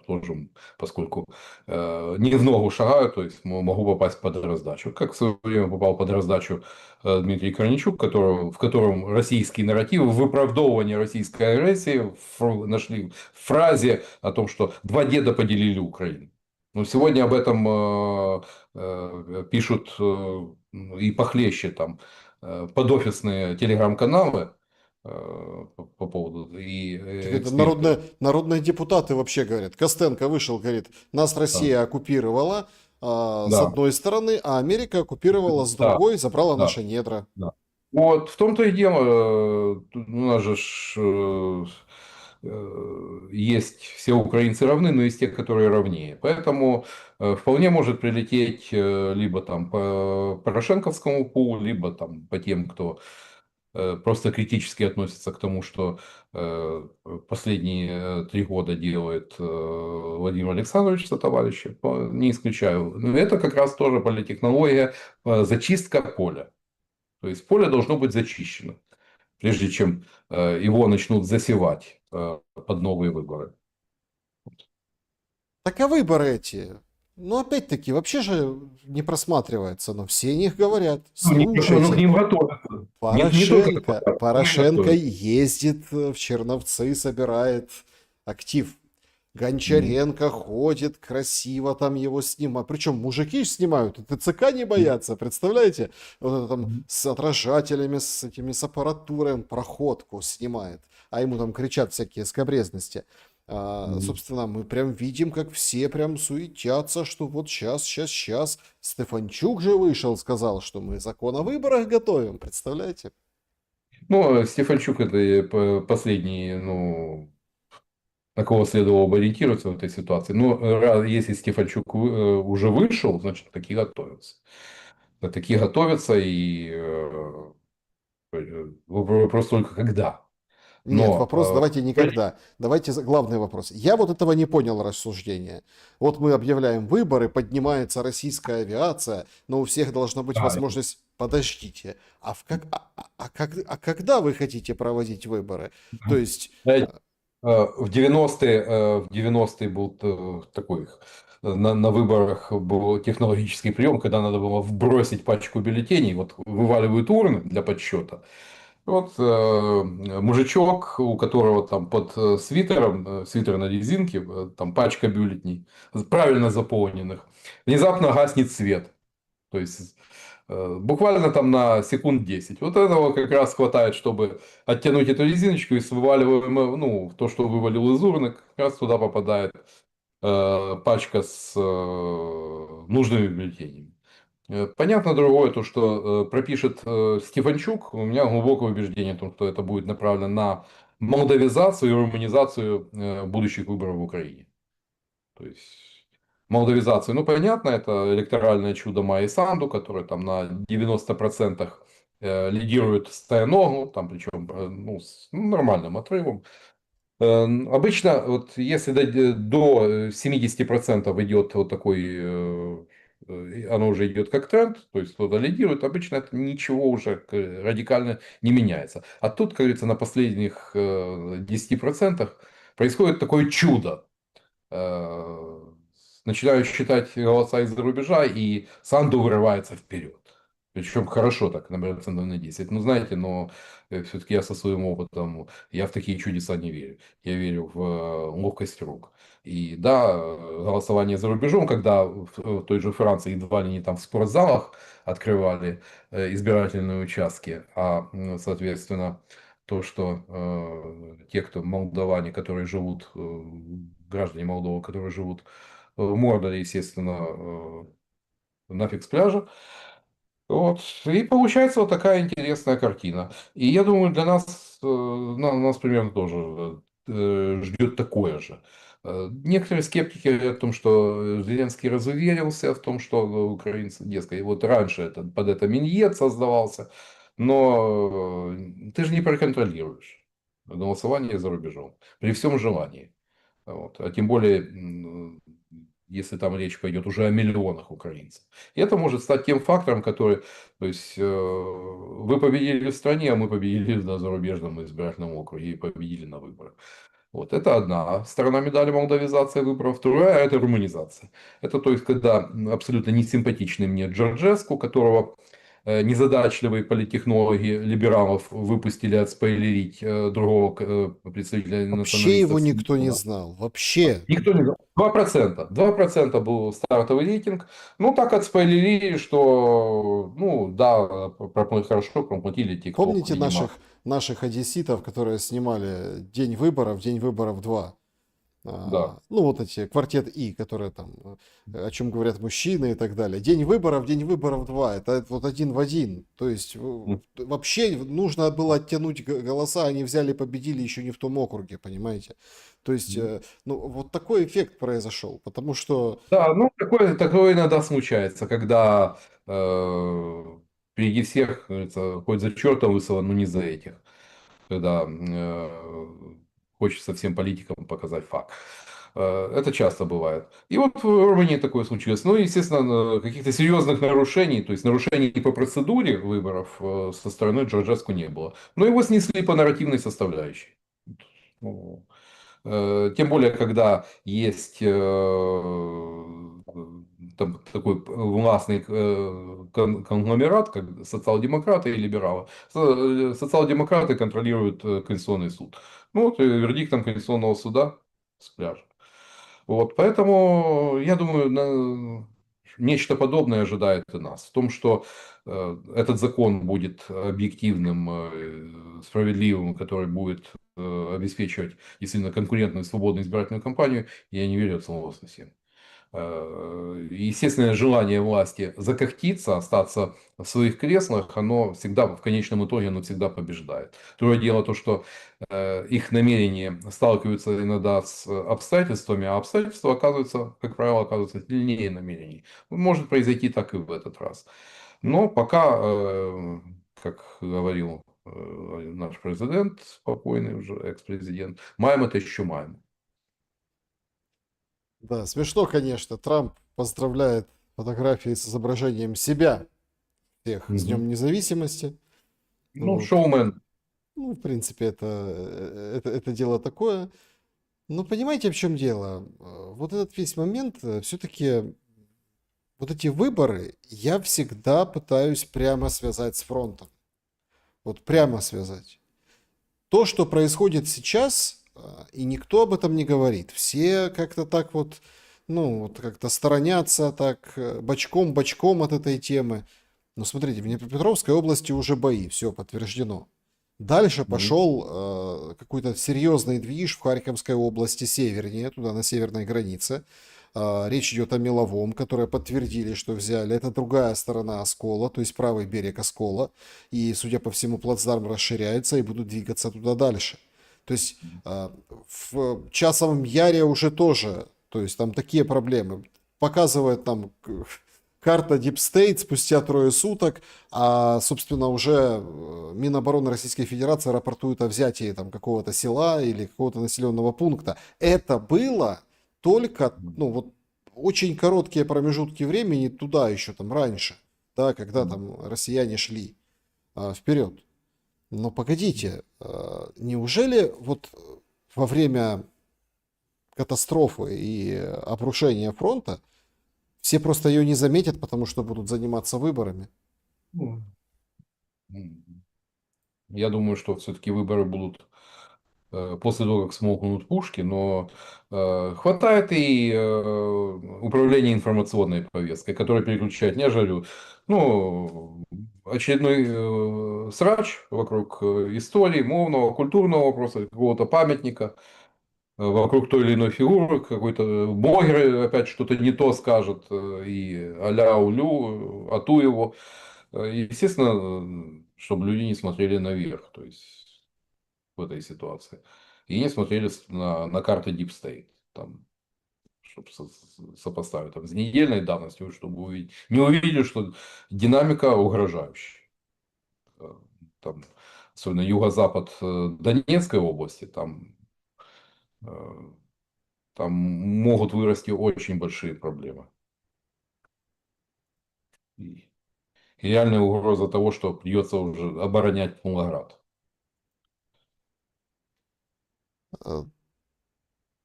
тоже, поскольку не в ногу шагаю, то есть могу попасть под раздачу. Как в свое время попал под раздачу Дмитрий Корничук, в котором российские нарративы, выправдовывание российской агрессии нашли в фразе о том, что два деда поделили Украину. Но сегодня об этом пишут и похлеще там подофисные телеграм-каналы по поводу и Так это эксперты. народные депутаты вообще говорят. Костенко вышел, говорит, нас Да, Россия оккупировала с да, одной стороны, а Америка оккупировала с да, другой, забрала да, наши недра. да. Вот в том-то и дело, у нас же есть все украинцы равны, но есть те, которые равнее. Поэтому вполне может прилететь либо там по порошенковскому пулу, либо там по тем, кто просто критически относится к тому, что последние 3 года делает Владимир Александрович со товарищем, не исключаю. Но это как раз тоже политтехнология, зачистка поля. То есть поле должно быть зачищено, прежде чем его начнут засевать под новые выборы. Так а выборы эти, ну опять-таки, вообще же не просматривается, но все о них говорят. Ну, к Слушайте, ним готовятся. Не только Порошенко готовятся. ездит в Черновцы, собирает актив. Гончаренко ходит, красиво там его снимают. Причем мужики ж снимают, и ТЦК не боятся, представляете? Вот это там с отражателями, с этими, с аппаратурой, проходку снимает. А ему там кричат всякие скабрезности. Собственно, мы прям видим, как все прям суетятся, что вот сейчас. Стефанчук же вышел, сказал, что мы закон о выборах готовим, представляете? Ну, Стефанчук это последний, ну, на кого следовало бы ориентироваться в этой ситуации. Но если Стефанчук уже вышел, значит, такие готовятся. Такие готовятся, и вопрос только когда. Нет, Но вопрос давайте никогда. Давайте главный вопрос. Я вот этого не понял рассуждения. Вот мы объявляем выборы, поднимается российская авиация, но у всех должна быть да, возможность. Подождите, когда вы хотите проводить выборы? То есть, знаете, в девяностые был такой на выборах был технологический прием, когда надо было вбросить пачку бюллетеней, вот вываливают урны для подсчета. Вот мужичок, у которого там под свитером, свитер на резинке, там пачка бюллетеней, правильно заполненных, внезапно гаснет свет. То есть буквально там на секунд 10. Вот этого как раз хватает, чтобы оттянуть эту резиночку и с вываливаем, ну, то, что вывалил из урны, как раз туда попадает пачка с нужными бюллетенями. Понятно другое, то, что пропишет Стефанчук, у меня глубокое убеждение в том, что это будет направлено на молдавизацию и румынизацию будущих выборов в Украине. То есть молдавизацию, ну понятно, это электоральное чудо Майи Санду, которое там на 90% лидирует Стояногу, там причем ну, с нормальным отрывом. Обычно, вот если до 70% идет вот такой, оно уже идет как тренд, то есть кто-то лидирует, обычно это ничего уже радикально не меняется. А тут, как говорится, на последних 10% происходит такое чудо. Э, Начинают считать голоса из-за рубежа, и Санду вырывается вперед. Причем хорошо так, на процентов на 10. Ну, знаете, но все-таки я со своим опытом, я в такие чудеса не верю. Я верю в ловкость рук. И да, голосование за рубежом, когда в той же Франции едва ли не там в спортзалах открывали избирательные участки, а, соответственно, то, что те, кто молдаване, которые живут, граждане Молдовы, которые живут в Мордоре, естественно, нафиг с пляжа. Вот. И получается вот такая интересная картина. И я думаю, для нас, нас примерно тоже ждет такое же. Некоторые скептики говорят о том, что Зеленский разуверился в том, что украинцы, дескать, вот раньше под это миньет создавался, но ты же не проконтролируешь голосование за рубежом при всем желании. Вот. А тем более, если там речь пойдет уже о миллионах украинцев. И это может стать тем фактором, который, то есть, вы победили в стране, а мы победили на зарубежном избирательном округе и победили на выборах. Вот это одна сторона медали молдавизации выборов. Вторая – это румынизация. Это то есть, когда абсолютно несимпатичный мне Джорджеску, которого незадачливые политтехнологи либералов выпустили отспойлерить другого представителя Вообще его националистов. никто не знал. Вообще. Никто не знал. 2%. 2% был стартовый рейтинг. Ну, так отспойлерили, что, ну, да, хорошо проплатили ТикТок, Помните видимо. наших одесситов, которые снимали День выборов 2? Да. Ну, вот эти квартет И, которые там, о чем говорят мужчины и так далее. День выборов 2, это вот один в один. То есть вообще нужно было оттянуть голоса, они взяли, победили еще не в том округе, понимаете? То есть, ну, вот такой эффект произошел, потому что, Да, ну такое иногда случается, когда впереди всех, как говорится, хоть за чертом лысого, но не за этих. Когда хочется всем политикам показать факт. Это часто бывает. И вот в Румынии такое случилось. Ну, естественно, каких-то серьезных нарушений, то есть нарушений по процедуре выборов со стороны Джорджеску не было. Но его снесли по нарративной составляющей. Ну, тем более, когда есть там такой властный конгломерат, как социал-демократы и либералы. Социал-демократы контролируют Конституционный суд. Ну, вот вердиктом Конституционного суда с пляжа. Вот, поэтому, я думаю, нечто подобное ожидает и нас. В том, что этот закон будет объективным, справедливым, который будет обеспечивать действительно конкурентную свободную избирательную кампанию, я не верю от слова совсем. Естественное желание власти закохтиться, остаться в своих креслах, оно всегда, в конечном итоге, оно всегда побеждает. Другое дело то, что их намерения сталкиваются иногда с обстоятельствами, а обстоятельства оказываются, как правило, оказываются сильнее намерений. Может произойти так и в этот раз. Но пока, как говорил наш президент, спокойный уже экс-президент, маем это еще маем. да, смешно, конечно, Трамп поздравляет фотографии с изображением себя всех с Мгм. Днем независимости. Ну, Вот. шоумен. Ну, в принципе, это дело такое. Но понимаете, в чем дело? Вот этот весь момент, все-таки вот эти выборы я всегда пытаюсь прямо связать с фронтом. Вот прямо связать. То, что происходит сейчас, и никто об этом не говорит. Все как-то так вот, ну, вот как-то сторонятся так бочком-бочком от этой темы. Но смотрите, в Днепропетровской области уже бои, все подтверждено. Дальше Мгм. пошел какой-то серьезный движ в Харьковской области севернее, туда на северной границе. Речь идет о Меловом, которые подтвердили, что взяли. Это другая сторона Оскола, то есть правый берег Оскола. И, судя по всему, плацдарм расширяется и будут двигаться туда дальше. То есть в Часовом Яре уже тоже, то есть там такие проблемы. Показывает там карта Deep State спустя трое суток, а, собственно, уже Минобороны Российской Федерации рапортует о взятии там какого-то села или какого-то населенного пункта. Это было только, ну, вот очень короткие промежутки времени туда еще там раньше, да, когда там россияне шли вперед. Но погодите, неужели вот во время катастрофы и обрушения фронта все просто ее не заметят, потому что будут заниматься выборами? Ну, я думаю, что все-таки выборы будут после того, как смолкнут пушки, но хватает и управления информационной повесткой, которая переключает, не жарю, ну, очередной срач вокруг истории, мовного, культурного вопроса, какого-то памятника, вокруг той или иной фигуры, какой-то блогер опять что-то не то скажет, и а-ля улю, ату его. Естественно, чтобы люди не смотрели наверх, то есть в этой ситуации. И не смотрели на карты Deep State, там, чтобы сопоставить там, с недельной давностью, чтобы увидеть, не увидели, что динамика угрожающая. Э, Там, особенно юго-запад Донецкой области, э, там могут вырасти очень большие проблемы. И реальная угроза того, что придется уже оборонять Павлоград.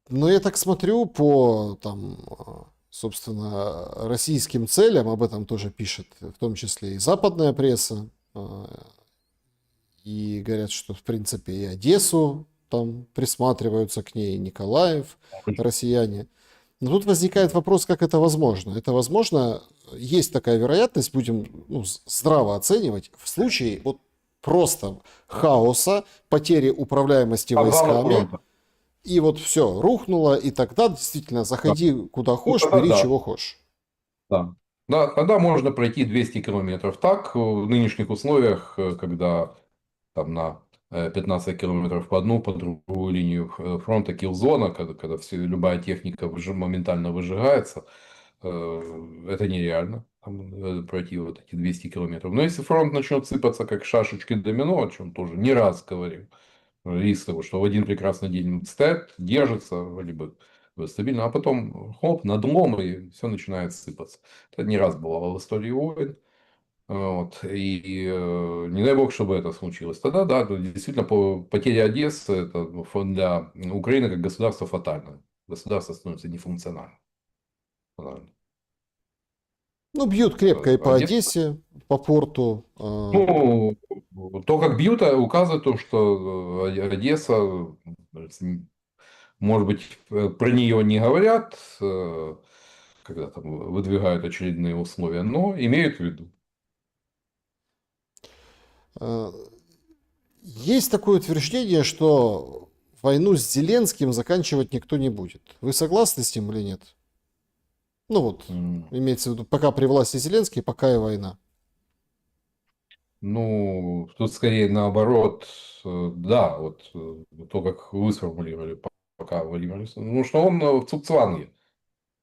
Но я так смотрю по там, собственно, российским целям, об этом тоже пишет, в том числе и западная пресса, и говорят, что, в принципе, и Одессу там присматриваются к ней, и Николаев, россияне. Но тут возникает вопрос, как это возможно. Это возможно, есть такая вероятность, будем ну, здраво оценивать, в случае вот просто хаоса, потери управляемости Обвала войсками, фронта. и вот все, рухнуло, и тогда действительно Да. заходи куда Ну, хочешь, тогда бери да. чего хочешь. Да. Да, тогда можно пройти 200 километров. Так, в нынешних условиях, когда там на 15 километров по одну, по другую линию фронта, киллзона, когда любая техника моментально выжигается, это нереально пройти вот эти 200 километров. Но если фронт начнет сыпаться как шашечки домино, о чем тоже не раз говорил, риск того, что в один прекрасный день стоят, держатся, либо стабильно, а потом хоп, надлом, и все начинает сыпаться. Это не раз бывало в истории войн. Вот. И не дай бог, чтобы это случилось. Тогда, да, действительно, потеря Одессы это для Украины как государства фатально. Государство становится нефункциональным. Фатально. Ну, бьют крепко и по Одесса. Одессе, по порту. Ну, то, как бьют, указывает то, что Одесса, может быть, про нее не говорят, когда там выдвигают очередные условия, но имеют в виду. Э, Есть такое утверждение, что войну с Зеленским заканчивать никто не будет. Вы согласны с ним или нет? Ну вот, М. имеется в виду, пока при власти Зеленский, пока и война. Ну, тут скорее наоборот, да, вот то, как вы сформулировали, пока Владимир Александрович, ну, что он в Цугцванге.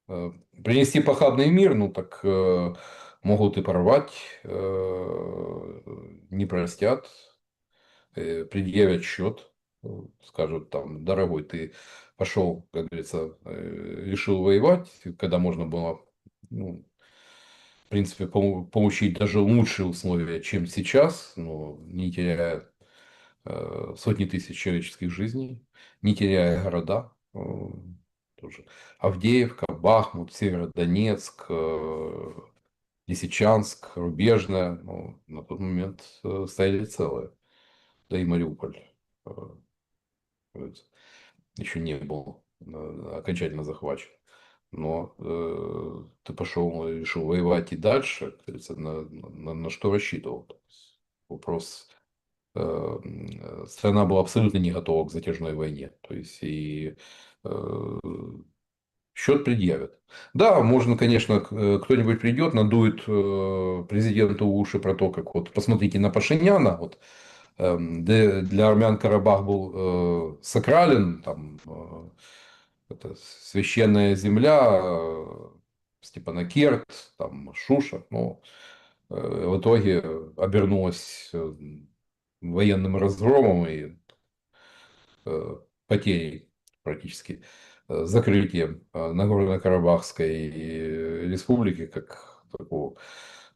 Э, Принести похабный мир, ну, так могут и порвать, не простят, предъявят счет, скажут там, дорогой, ты пошел, как говорится, решил воевать, когда можно было, ну, в принципе, получить даже лучшие условия, чем сейчас, но не теряя сотни тысяч человеческих жизней, не теряя города. Тоже Авдеевка, Бахмут, Северодонецк, Лисичанск, Рубежная, ну, на тот момент стояли целые. Да и Мариуполь э, еще не был окончательно захвачен. Но ты пошел и решил воевать и дальше, как говорится, на что рассчитывал. То есть вопрос, страна была абсолютно не готова к затяжной войне. То есть и э, счет предъявят. Да, можно, конечно, кто-нибудь придет, надует президенту уши про то, как вот посмотрите на Пашиняна, вот для армян Карабах был сакрален, там это священная земля, Степанакерт, там Шуша, но в итоге обернулась военным разгромом и э, потерей практически, закрытием Нагорно-Карабахской республики как такого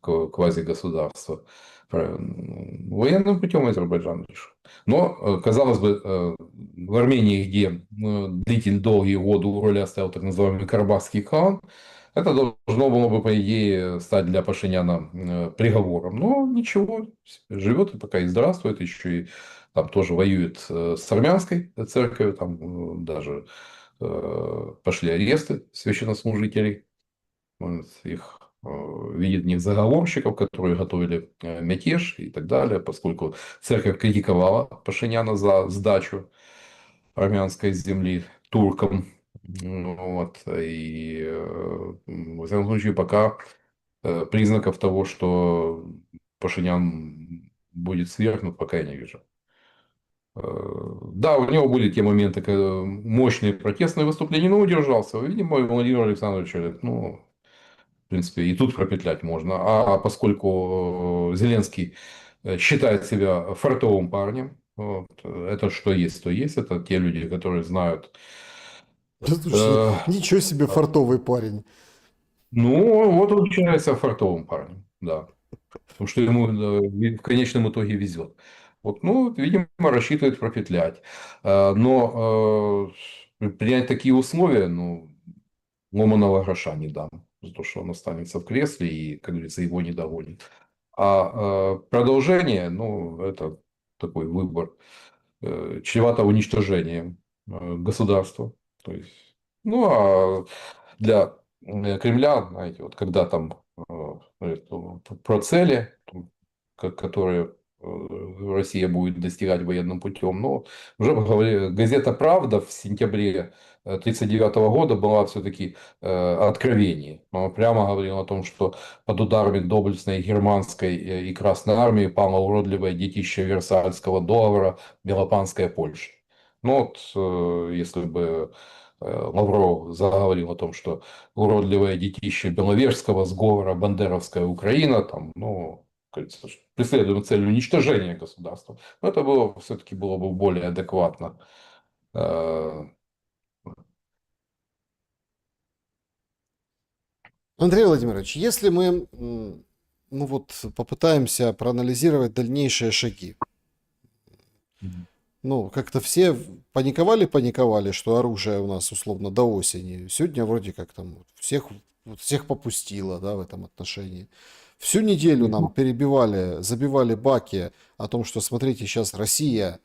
квазигосударства. Военным путем Азербайджан решил. Но, казалось бы, в Армении, где длительные долгие годы у роли оставил так называемый Карабахский клан, это должно было бы, по идее, стать для Пашиняна приговором. Но ничего, живет и пока и здравствует, еще и там тоже воюет с армянской церковью, там даже пошли аресты священнослужителей. Вот, их видит в них заговорщиков, которые готовили мятеж и так далее, поскольку церковь критиковала Пашиняна за сдачу армянской земли туркам. Вот. И в этом случае пока признаков того, что Пашинян будет свергнут, пока я не вижу. Да, у него были те моменты, когда мощные протестные выступления, но удержался. Видимо, Владимир Александрович говорит, ну, в принципе, и тут пропетлять можно. А поскольку Зеленский считает себя фартовым парнем, вот, это что есть, то есть. Это те люди, которые знают. Слушай, э, ничего себе фартовый парень. Ну, вот он считается фартовым парнем, да. Потому что ему в конечном итоге везет. Вот, ну, видимо, рассчитывает пропетлять. Но принять такие условия, ну, ломаного гроша не дам. За то, что он останется в кресле и, как говорится, его не догонит. А продолжение, ну, это такой выбор, чревато уничтожением государства. То есть, ну, а для Кремля, знаете, вот когда там говорят про цели, которые Россия будет достигать военным путем. Но уже газета «Правда» в сентябре 1939 года была все-таки откровение. Она прямо говорила о том, что под ударами доблестной германской и Красной армии пало уродливое детище Версальского договора Белопанская Польша. Ну вот, если бы Лавров заговорил о том, что уродливое детище Беловежского сговора Бандеровская Украина, там, ну, кажется, что преследуем цель уничтожения государства. Но это было, все-таки было бы более адекватно. Э, Андрей Владимирович, если мы, ну вот, попытаемся проанализировать дальнейшие шаги. Ну, как-то все паниковали, что оружие у нас условно до осени. Сегодня вроде как там всех попустило, да, в этом отношении. Всю неделю нам перебивали, забивали баки о том, что смотрите, сейчас Россия,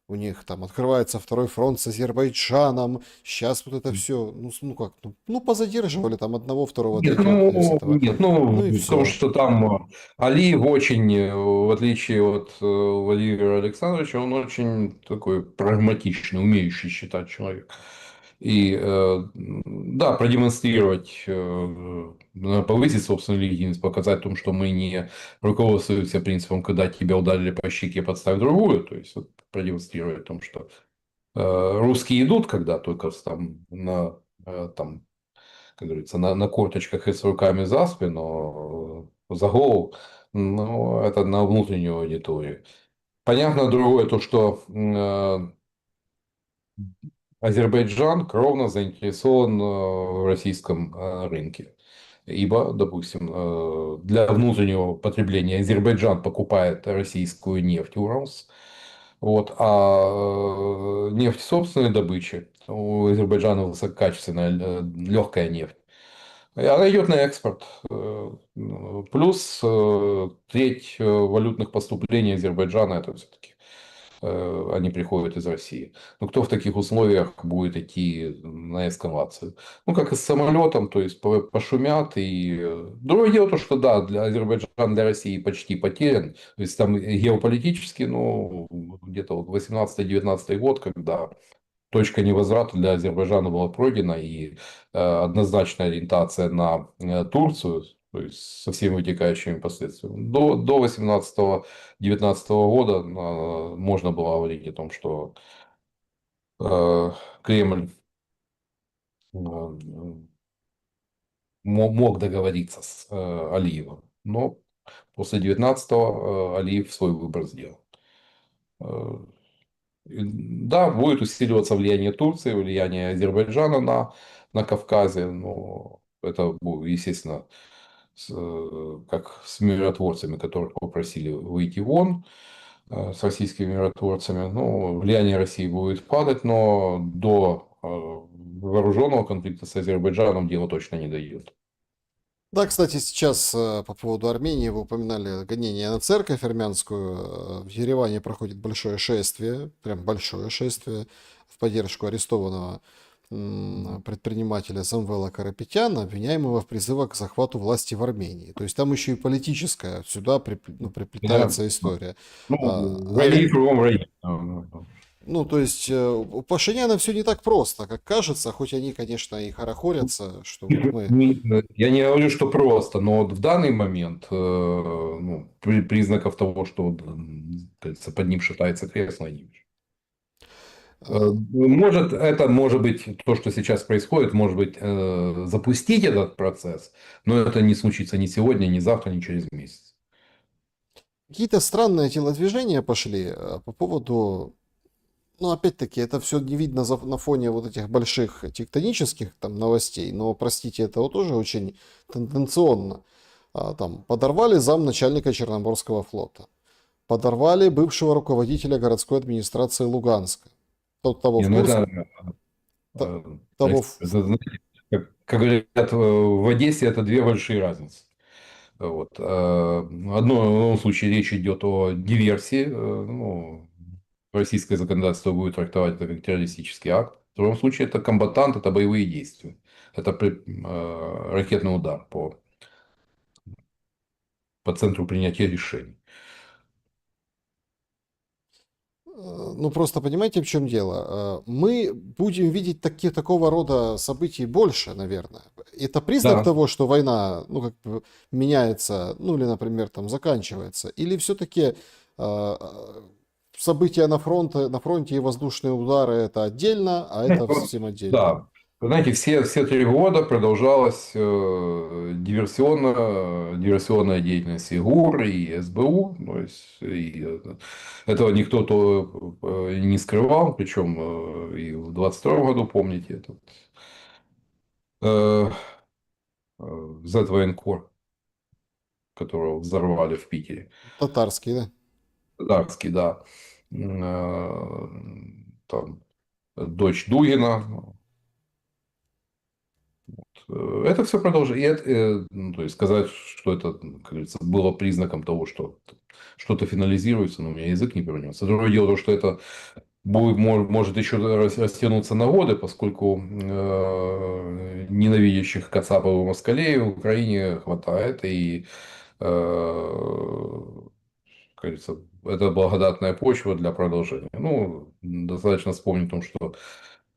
у них там открывается второй фронт с Азербайджаном, сейчас вот это все, ну как, ну позадерживали там одного, второго, третьего десятого. нет, Ну и потому все. что там Алиев очень, в отличие от Владимира Александровича, он очень такой прагматичный, умеющий считать человек. И да, продемонстрировать, повысить собственную легитимность, показать в том, что мы не руководствуемся принципом, когда тебя ударили по щеке, подставь другую. То есть вот, продемонстрировать в том, что русские идут, когда только там там, как говорится, на корточках и с руками за спину, за голову, но это на внутреннюю аудиторию. Понятно другое, то, что Азербайджан кровно заинтересован в российском рынке. Ибо, допустим, для внутреннего потребления Азербайджан покупает российскую нефть Уралс, вот, а нефть собственной добычи у Азербайджана высококачественная легкая нефть. И она идет на экспорт. Плюс треть валютных поступлений Азербайджана это все-таки они приходят из России. Но кто в таких условиях будет идти на эскалацию? Ну, как и с самолетом, то есть пошумят. И другое дело то, что да, для Азербайджана, для России почти потерян. То есть там геополитически, ну, где-то вот 18-19 год, когда точка невозврата для Азербайджана была пройдена, и однозначная ориентация на Турцию, то есть со всеми вытекающими последствиями. До 18-19 года можно было говорить о том, что Кремль мог договориться с Алиевым. Но после 19-го Алиев свой выбор сделал. Э, Да, будет усиливаться влияние Турции, влияние Азербайджана на Кавказе, но это будет, естественно, как с миротворцами, которых попросили выйти вон, с российскими миротворцами. Ну, влияние России будет падать, но до вооруженного конфликта с Азербайджаном дело точно не дойдет. Да, кстати, сейчас по поводу Армении вы упоминали гонение на церковь армянскую. В Ереване проходит большое шествие, прям большое шествие в поддержку арестованного предпринимателя Самвела Карапетяна, обвиняемого в призывах к захвату власти в Армении. То есть там еще и политическая сюда ну, Да. приплетается история. Ну, А, враги Али- кругом враги. Ну, то есть у Пашиняна все не так просто, как кажется, хоть они, конечно, и хорохорятся, что вот мы. Я не говорю, что просто, но вот в данный момент ну, признаков того, что как говорится, под ним шатается кресло, не вижу. э, Может, это может быть то, что сейчас происходит, может быть, запустить этот процесс, но это не случится ни сегодня, ни завтра, ни через месяц. Какие-то странные телодвижения пошли по поводу. Ну, опять-таки, это все не видно на фоне вот этих больших тектонических там новостей, но, простите, это вот тоже очень тенденционно. Там подорвали замначальника Черноморского флота, подорвали бывшего руководителя городской администрации Луганска. Тот того Не, в ну курсе, э, того это, знаете, как говорят, в Одессе это две большие разницы. Вот. В одном случае речь идет о диверсии. Ну, российское законодательство будет трактовать это как террористический акт. В другом случае это комбатант, это боевые действия. Это ракетный удар по, центру принятия решений. Ну, просто понимаете, в чем дело? Мы будем видеть такого рода событий больше, наверное. Это признак Да. того, что война, ну, как бы меняется, ну, или, например, там заканчивается. Или все-таки события на фронте и воздушные удары это отдельно, а это Знаете, вот, совсем отдельно. да. Знаете, все 3 года продолжалась диверсионная деятельность и ГУР, и СБУ. То есть, этого никто не скрывал. Причем и в 22 году, помните, этот э, Зетвоенкор, которого взорвали в Питере. Татарский, да? Дарский, да. Э, Там дочь Дугина. Это все продолжается. Ну, то есть сказать, что это, как говорится, было признаком того, что что-то финализируется, но у меня язык не повернется. Другое дело, то, что это может еще растянуться на годы, поскольку ненавидящих Кацапов и москалей в Украине хватает. И, как говорится, это благодатная почва для продолжения. Ну, достаточно вспомнить о том, что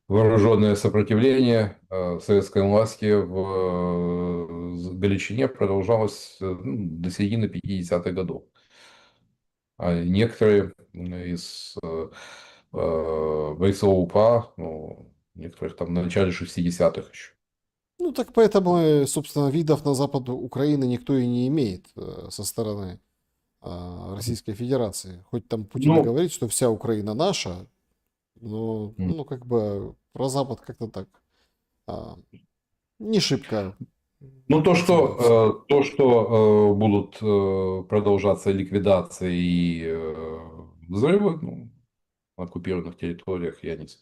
вооруженное сопротивление советской власти в Галичине продолжалось до середины 50-х годов. А некоторые из бойцов УПА, ну, некоторых там в начале 60-х еще. Ну, так поэтому, собственно, видов на запад Украины никто и не имеет со стороны Российской Федерации. Хоть там Путин и Ну, говорит, что вся Украина наша, но, м. ну, как бы про Запад как-то так а, не шибко Ну, отзываются. то, что будут продолжаться ликвидации и взрывы, ну, на оккупированных территориях, я не знаю.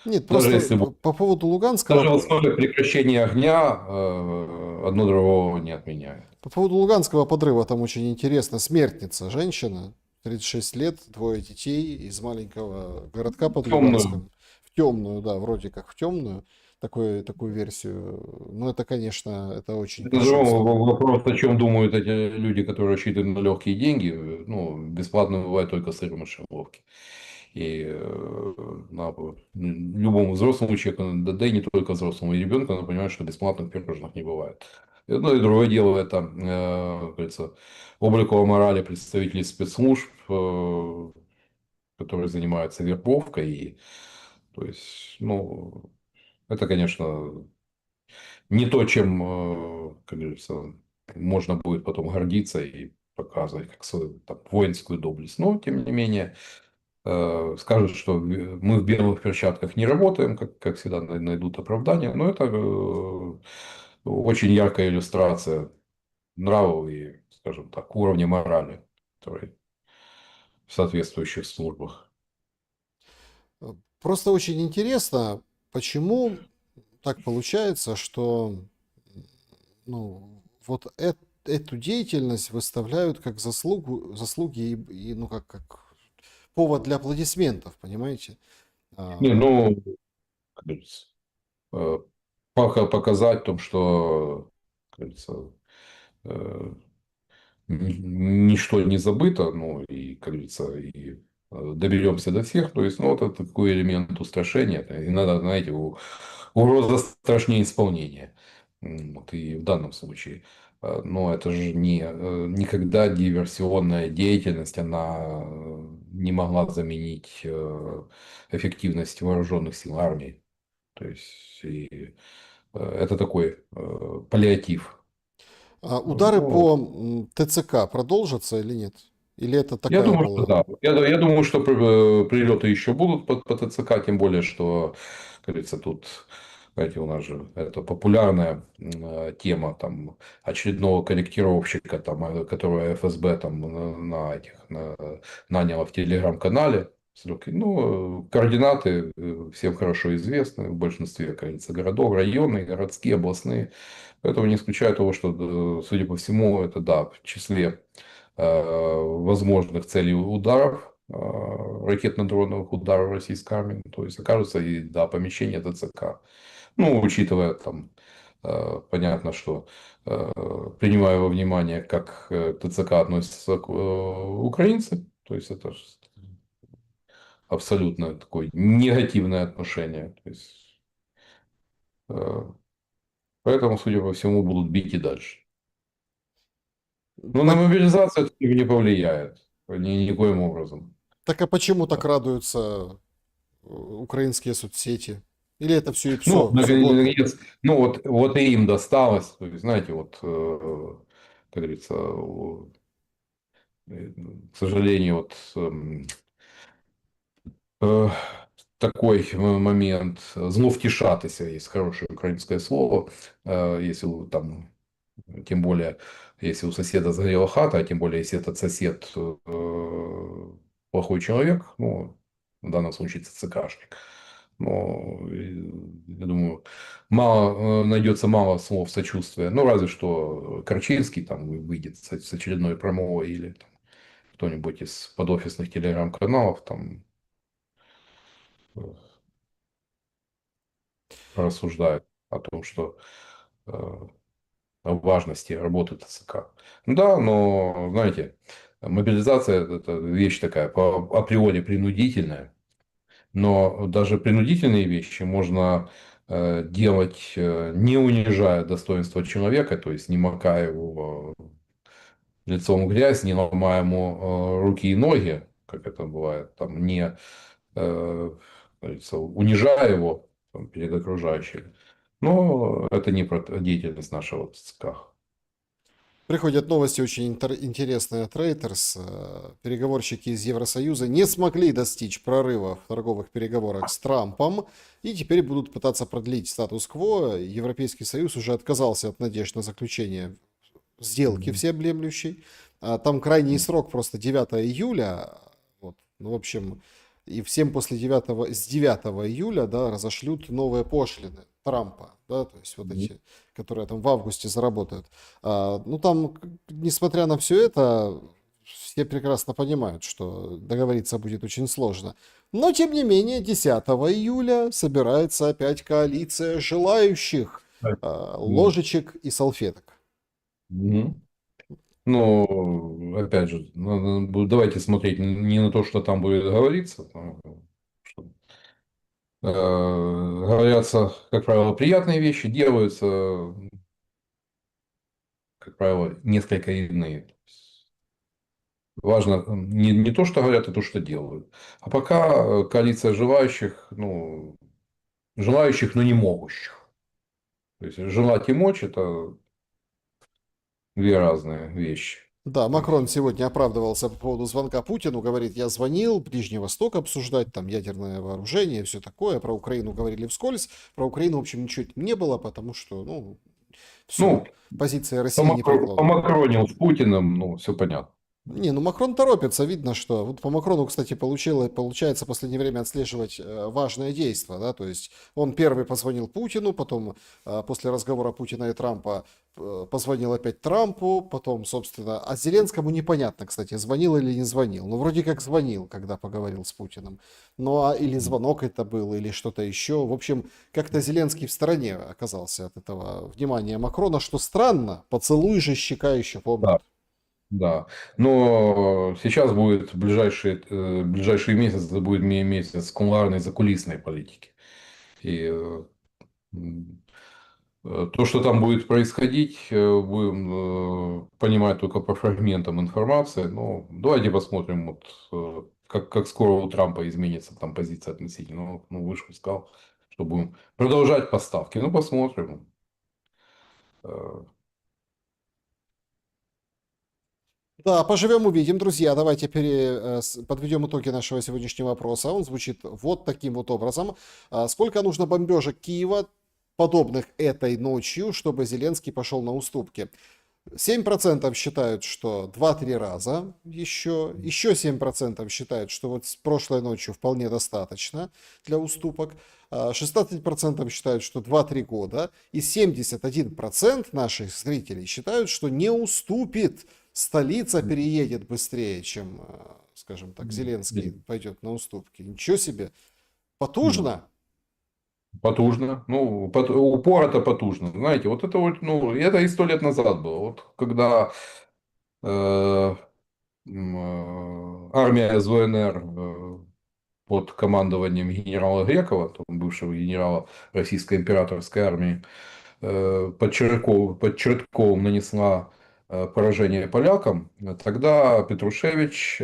Нет, Даже просто если будет, по поводу даже в Луганского, условиях прекращения огня одно другого не отменяет. по поводу Луганского подрыва там очень интересно. Смертница, женщина, 36 лет, двое детей из маленького городка под Темную. Луганском. В темную, да, вроде как в темную, такую версию. Но это, конечно, это очень кощунственно. Вопрос, о чем думают эти люди, которые рассчитывают на легкие деньги. Ну, бесплатно бывает только сыр в мышеловке. И любому взрослому человеку, да и не только взрослому, и ребенку, надо понимать, что бесплатных пирожных не бывает. И одно и другое дело, это, как говорится, обликовая морали представителей спецслужб, которые занимаются вербовкой. И, то есть, ну, это, конечно, не то, чем, как говорится, можно будет потом гордиться и показывать как свою там, воинскую доблесть. Но, тем не менее, скажут, что мы в белых перчатках не работаем, как всегда найдут оправдание. Но это очень яркая иллюстрация нравов и, скажем так, уровня морали, который в соответствующих службах. Просто очень интересно, почему так получается, что ну, вот эту деятельность выставляют как заслуги ну, как повод для аплодисментов, понимаете? Не, А, ну, как говорится, э, показать в том, что, как говорится, э, ничто не забыто, ну и, как говорится, и доберемся до всех. То есть, ну, вот это такой элемент устрашения. И надо, знаете, угроза страшнее исполнения. Вот и в данном случае. Но это же никогда диверсионная деятельность, она не могла заменить эффективность вооруженных сил армии. То есть, и это такой паллиатив. удары Ну, по ТЦК продолжатся или нет? Или это я такая думаю, что была? да. Я думаю, что прилеты еще будут по ТЦК, тем более, что, как говорится, тут, знаете, у нас же это популярная тема там очередного корректировщика, там, которого ФСБ там наняло в телеграм-канале. Ну, координаты всем хорошо известны в большинстве, как говорится, городов, районы, городские, областные. Поэтому не исключаю того, что, судя по всему, это да, в числе возможных целей ударов, ракетно-дроновых ударов российской армии, то есть окажется и до помещения ТЦК. Ну, учитывая там, понятно, что принимая во внимание, как к ТЦК относятся украинцы, то есть это абсолютно такое негативное отношение. То есть, э, поэтому, судя по всему, будут бить и дальше. Но на По- мобилизацию это не повлияет никоим образом. Так а почему так радуются украинские соцсети? Или это все Ну, ИПСО, все гонка? наконец, ну вот и им досталось. То есть, знаете, вот, как говорится, к сожалению, вот э, такой момент, зловтішатися, есть хорошее украинское слово, если там, тем более, если у соседа сгорела хата, а тем более, если этот сосед плохой человек, ну, в данном случае ЦЦКшник, ну, я думаю, мало, найдется мало слов сочувствия. Ну, разве что Корчинский там выйдет с очередной промовой или там кто-нибудь из подофисных телеграм-каналов там э, рассуждает о том, что о важности работы ТЦК. Да, но, знаете, мобилизация – это вещь такая априори принудительная, но даже принудительные вещи можно делать, не унижая достоинство человека, то есть не макая его лицом в грязь, не ломая ему руки и ноги, как это бывает, там, не говорится, унижая его там, перед окружающими. Но это не про деятельность нашего ЦК. Приходят новости очень интересные от Reuters. Переговорщики из Евросоюза не смогли достичь прорыва в торговых переговорах с Трампом и теперь будут пытаться продлить статус-кво. Европейский Союз уже отказался от надежд на заключение сделки Мгм. всеобъемлющей. Там крайний срок просто 9 июля. Вот. Ну, в общем, и всем после 9, с 9 июля, да, разошлют новые пошлины Трампа, да, то есть вот эти, которые там в августе заработают. Ну, там, несмотря на все это, все прекрасно понимают, что договориться будет очень сложно. Но, тем не менее, 10 июля собирается опять коалиция желающих Мгм. ложечек и салфеток. Мгм. Ну, опять же, давайте смотреть не на то, что там будет говориться, что, говорятся, как правило, приятные вещи, делаются, как правило, несколько иные. Важно не то, что говорят, а то, что делают. А пока коалиция желающих, ну, желающих, но не могущих. То есть желать и мочь – это две разные вещи. Да, То есть, Макрон сегодня оправдывался по поводу звонка Путину, говорит, я звонил, Ближний Восток обсуждать, там ядерное вооружение и все такое, про Украину говорили вскользь, про Украину, в общем, ничего не было, потому что, ну, все, ну, позиция России непреклонна. помакронил с Путиным, ну, все понятно. Не, ну Макрон торопится, видно, что... Вот по Макрону, кстати, получается в последнее время отслеживать важное действие, да, то есть он первый позвонил Путину, потом после разговора Путина и Трампа позвонил опять Трампу, потом, собственно, а Зеленскому непонятно, кстати, звонил или не звонил. Ну, вроде как звонил, когда поговорил с Путиным. Ну, а или звонок это был, или что-то еще. В общем, как-то Зеленский в стороне оказался от этого внимания Макрона, что странно, поцелуй же щека еще помнят. Да, да. Но сейчас будет ближайшие месяцы, это будет месяц кулуарной закулисной политики. И м, то, что там будет происходить, будем понимать только по фрагментам информации. Но давайте посмотрим, вот, как скоро у Трампа изменится там позиция относительно. Ну, Вышел, сказал, что будем продолжать поставки. Ну, посмотрим. Э, Да, поживем, увидим, друзья. Давайте подведем итоги нашего сегодняшнего вопроса. Он звучит вот таким вот образом. Сколько нужно бомбежек Киева, подобных этой ночью, чтобы Зеленский пошел на уступки? 7% считают, что 2-3 раза еще 7% считают, что вот с прошлой ночью вполне достаточно для уступок, 16% считают, что 2-3 года, и 71% наших зрителей считают, что не уступит, столица переедет быстрее, чем, скажем так, Зеленский пойдет на уступки. Ничего себе, потужно. Потужно. Ну, упор это потужно. Знаете, вот это вот, ну, это и 100 лет назад было. Вот когда э, армия СВНР под командованием генерала Грекова, там, бывшего генерала Российской императорской армии, под Чертковым нанесла поражение полякам, тогда Петрушевич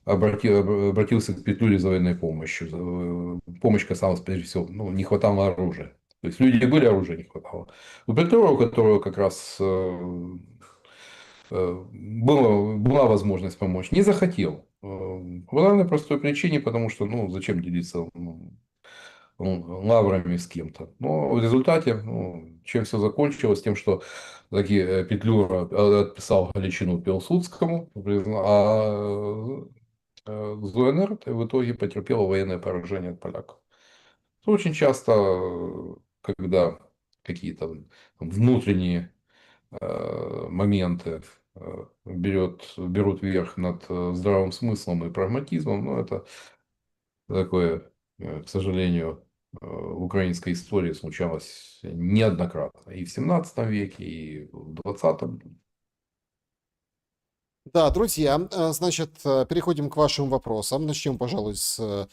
обратился к Петлюре за военной помощью. Помощь касалась, прежде всего, ну, не хватало оружия. То есть люди были, оружия не хватало. У Петлюры, у которого как раз была возможность помочь, не захотел. По данной простой причине, потому что, ну, зачем делиться лаврами с кем-то. Но в результате, ну, чем все закончилось, тем, что таки Петлюра отписал Галичину Пилсудскому, а ЗУНР в итоге потерпела военное поражение от поляков. Очень часто, когда какие-то внутренние моменты берут верх над здравым смыслом и прагматизмом, но это такое, к сожалению, в украинской истории случалось неоднократно. И в 17 веке, и в 20. Да, друзья, значит, переходим к вашим вопросам. Начнем, пожалуй, с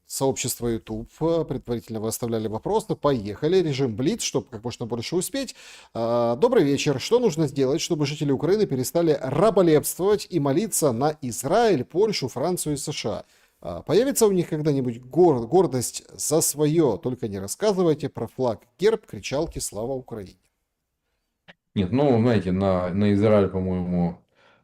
сообщества YouTube. Предварительно вы оставляли вопросы. Поехали. Режим Блиц, чтобы как можно больше успеть. Добрый вечер. Что нужно сделать, чтобы жители Украины перестали раболепствовать и молиться на Израиль, Польшу, Францию и США? Появится у них когда-нибудь гордость за свое? Только не рассказывайте про флаг, герб, кричалки «Слава Украине». Нет, ну, знаете, на Израиль, по-моему,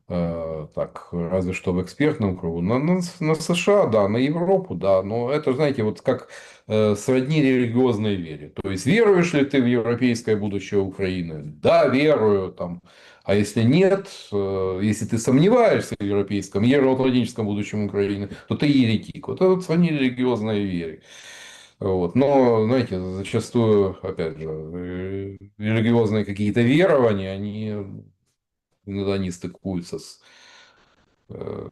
так, разве что в экспертном кругу. На США, да, на Европу, да. Но это, знаете, вот как сродни религиозной вере. То есть, веруешь ли ты в европейское будущее Украины? Да, верую. Там. А если нет, если ты сомневаешься в европейском, евроатлантическом будущем Украины, то ты еретик. Вот это вот сродни религиозной вере. Вот. Но, знаете, зачастую, опять же, религиозные какие-то верования, они иногда не стыкуются с э,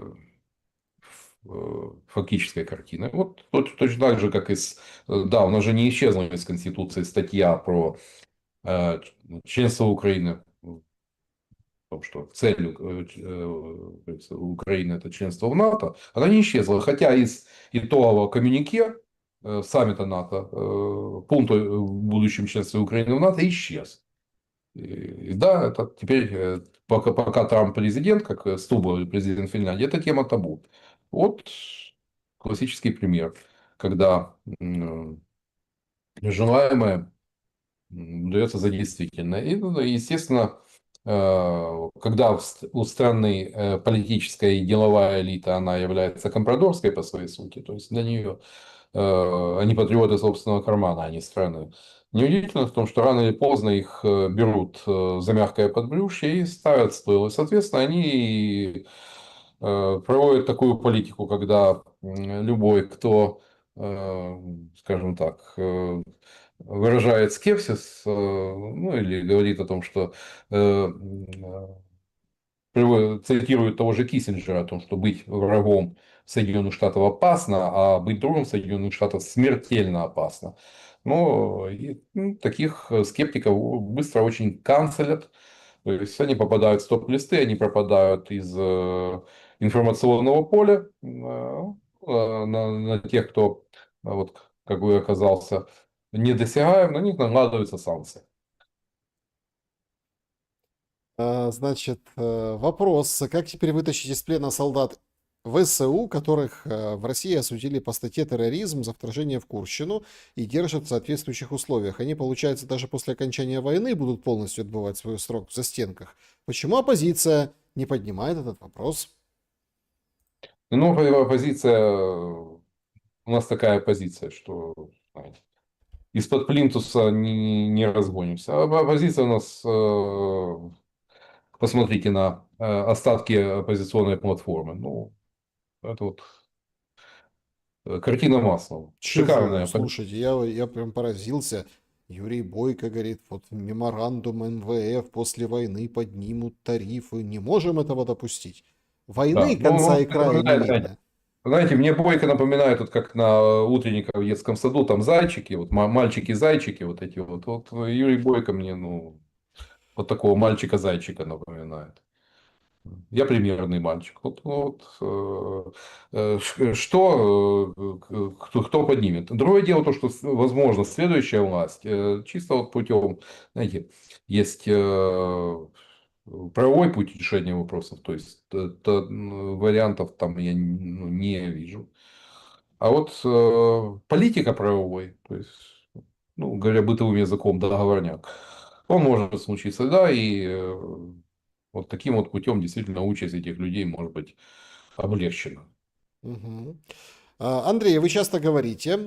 фактической картиной. Вот точно так же, как да, у нас же не исчезла из Конституции статья про членство Украины, в том, что цель Украины это членство в НАТО, она не исчезла. Хотя из итогового коммюнике саммита НАТО пункт о будущем членстве Украины в НАТО исчез. И да, это теперь, пока Трамп президент, как Стуба президент Финляндии, это тема табу. Вот классический пример, когда желаемое дается за действительное. И, ну, естественно, когда у страны политическая и деловая элита, она является компрадорской по своей сути, то есть для нее они патриоты собственного кармана, а не страны. Неудивительно в том, что рано или поздно их берут за мягкое подбрюшье и ставят в стойло. И, соответственно, они проводят такую политику, когда любой, кто, скажем так, выражает скепсис, ну или говорит о том, что цитирует того же Киссинджера о том, что быть врагом Соединенных Штатов опасно, а быть другом Соединенных Штатов смертельно опасно. Но таких скептиков быстро очень канцелят. То есть они попадают в стоп-листы, они пропадают из информационного поля на тех, кто, вот, как бы оказался недосягаем, на них накладываются санкции. Значит, вопрос. Как теперь вытащить из плена солдат ВСУ, которых в России осудили по статье терроризм за вторжение в Курщину и держат в соответствующих условиях? Они, получается, даже после окончания войны будут полностью отбывать свой срок в застенках. Почему оппозиция не поднимает этот вопрос? Ну, позиция, у нас такая позиция, что, знаете, из-под плинтуса не разгонимся. А позиция у нас, посмотрите на остатки оппозиционной платформы. Ну, это вот картина маслом. Чего? Шикарная. Слушайте, я прям поразился. Юрий Бойко говорит, вот меморандум МВФ после войны поднимут тарифы. Не можем этого допустить. Да. Войны Ну, конца и края не напоминает, видно. знаете, мне Бойко напоминает, вот как на утренниках в детском саду, там зайчики, вот мальчики-зайчики, вот эти вот. Вот Юрий Бойко мне, ну, вот такого мальчика-зайчика напоминает. Я примерный мальчик. Что, кто поднимет? Другое дело то, что, возможно, следующая власть, чисто вот путем, знаете, есть правовой путь решения вопросов, то есть вариантов там я не вижу. А вот политика правовой, то есть, ну, говоря бытовым языком, договорняк, он может случиться, да, и вот таким вот путем действительно участь этих людей может быть облегчена. Мгм. Андрей, вы часто говорите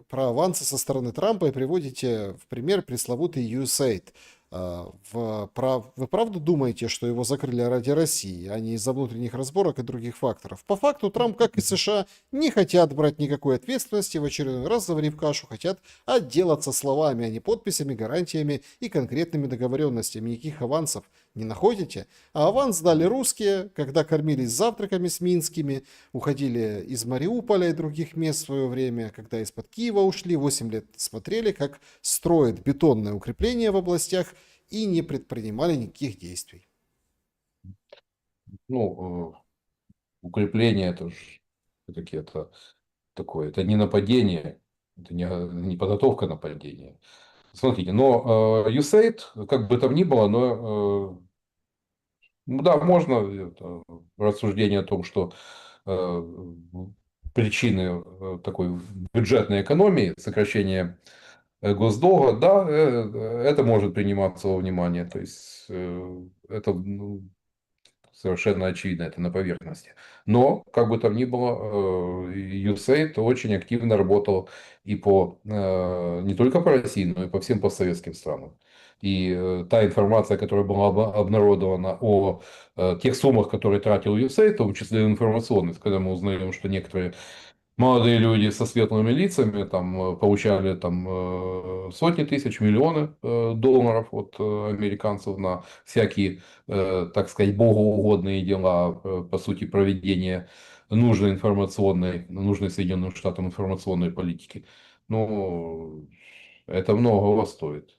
про авансы со стороны Трампа и приводите в пример пресловутый USAID. Вы правда думаете, что его закрыли ради России, а не из-за внутренних разборок и других факторов? По факту Трамп, как и США, не хотят брать никакой ответственности, в очередной раз заварив кашу, хотят отделаться словами, а не подписями, гарантиями и конкретными договоренностями. Никаких авансов не находите? А аванс дали русские, когда кормились завтраками с минскими, уходили из Мариуполя и других мест в свое время, когда из-под Киева ушли, 8 лет смотрели, как строят бетонное укрепление в областях и не предпринимали никаких действий. Ну, укрепление это же все-таки это такое, это не нападение, это не подготовка нападения. Смотрите, но USAID, как бы там ни было, но ну да, можно рассуждение о том, что причины такой бюджетной экономии, сокращения госдолга, да, это может приниматься во внимание. То есть это совершенно очевидно, это на поверхности. Но, как бы там ни было, USAID очень активно работал и не только по России, но и по всем постсоветским странам. И та информация, которая была обнародована о тех суммах, которые тратил USAID, в том числе информационность, когда мы узнаем, что некоторые молодые люди со светлыми лицами там получали там сотни тысяч, миллионы долларов от американцев на всякие, так сказать, богоугодные дела, по сути, проведения нужной Соединенным Штатам информационной политики. Ну, это многого стоит.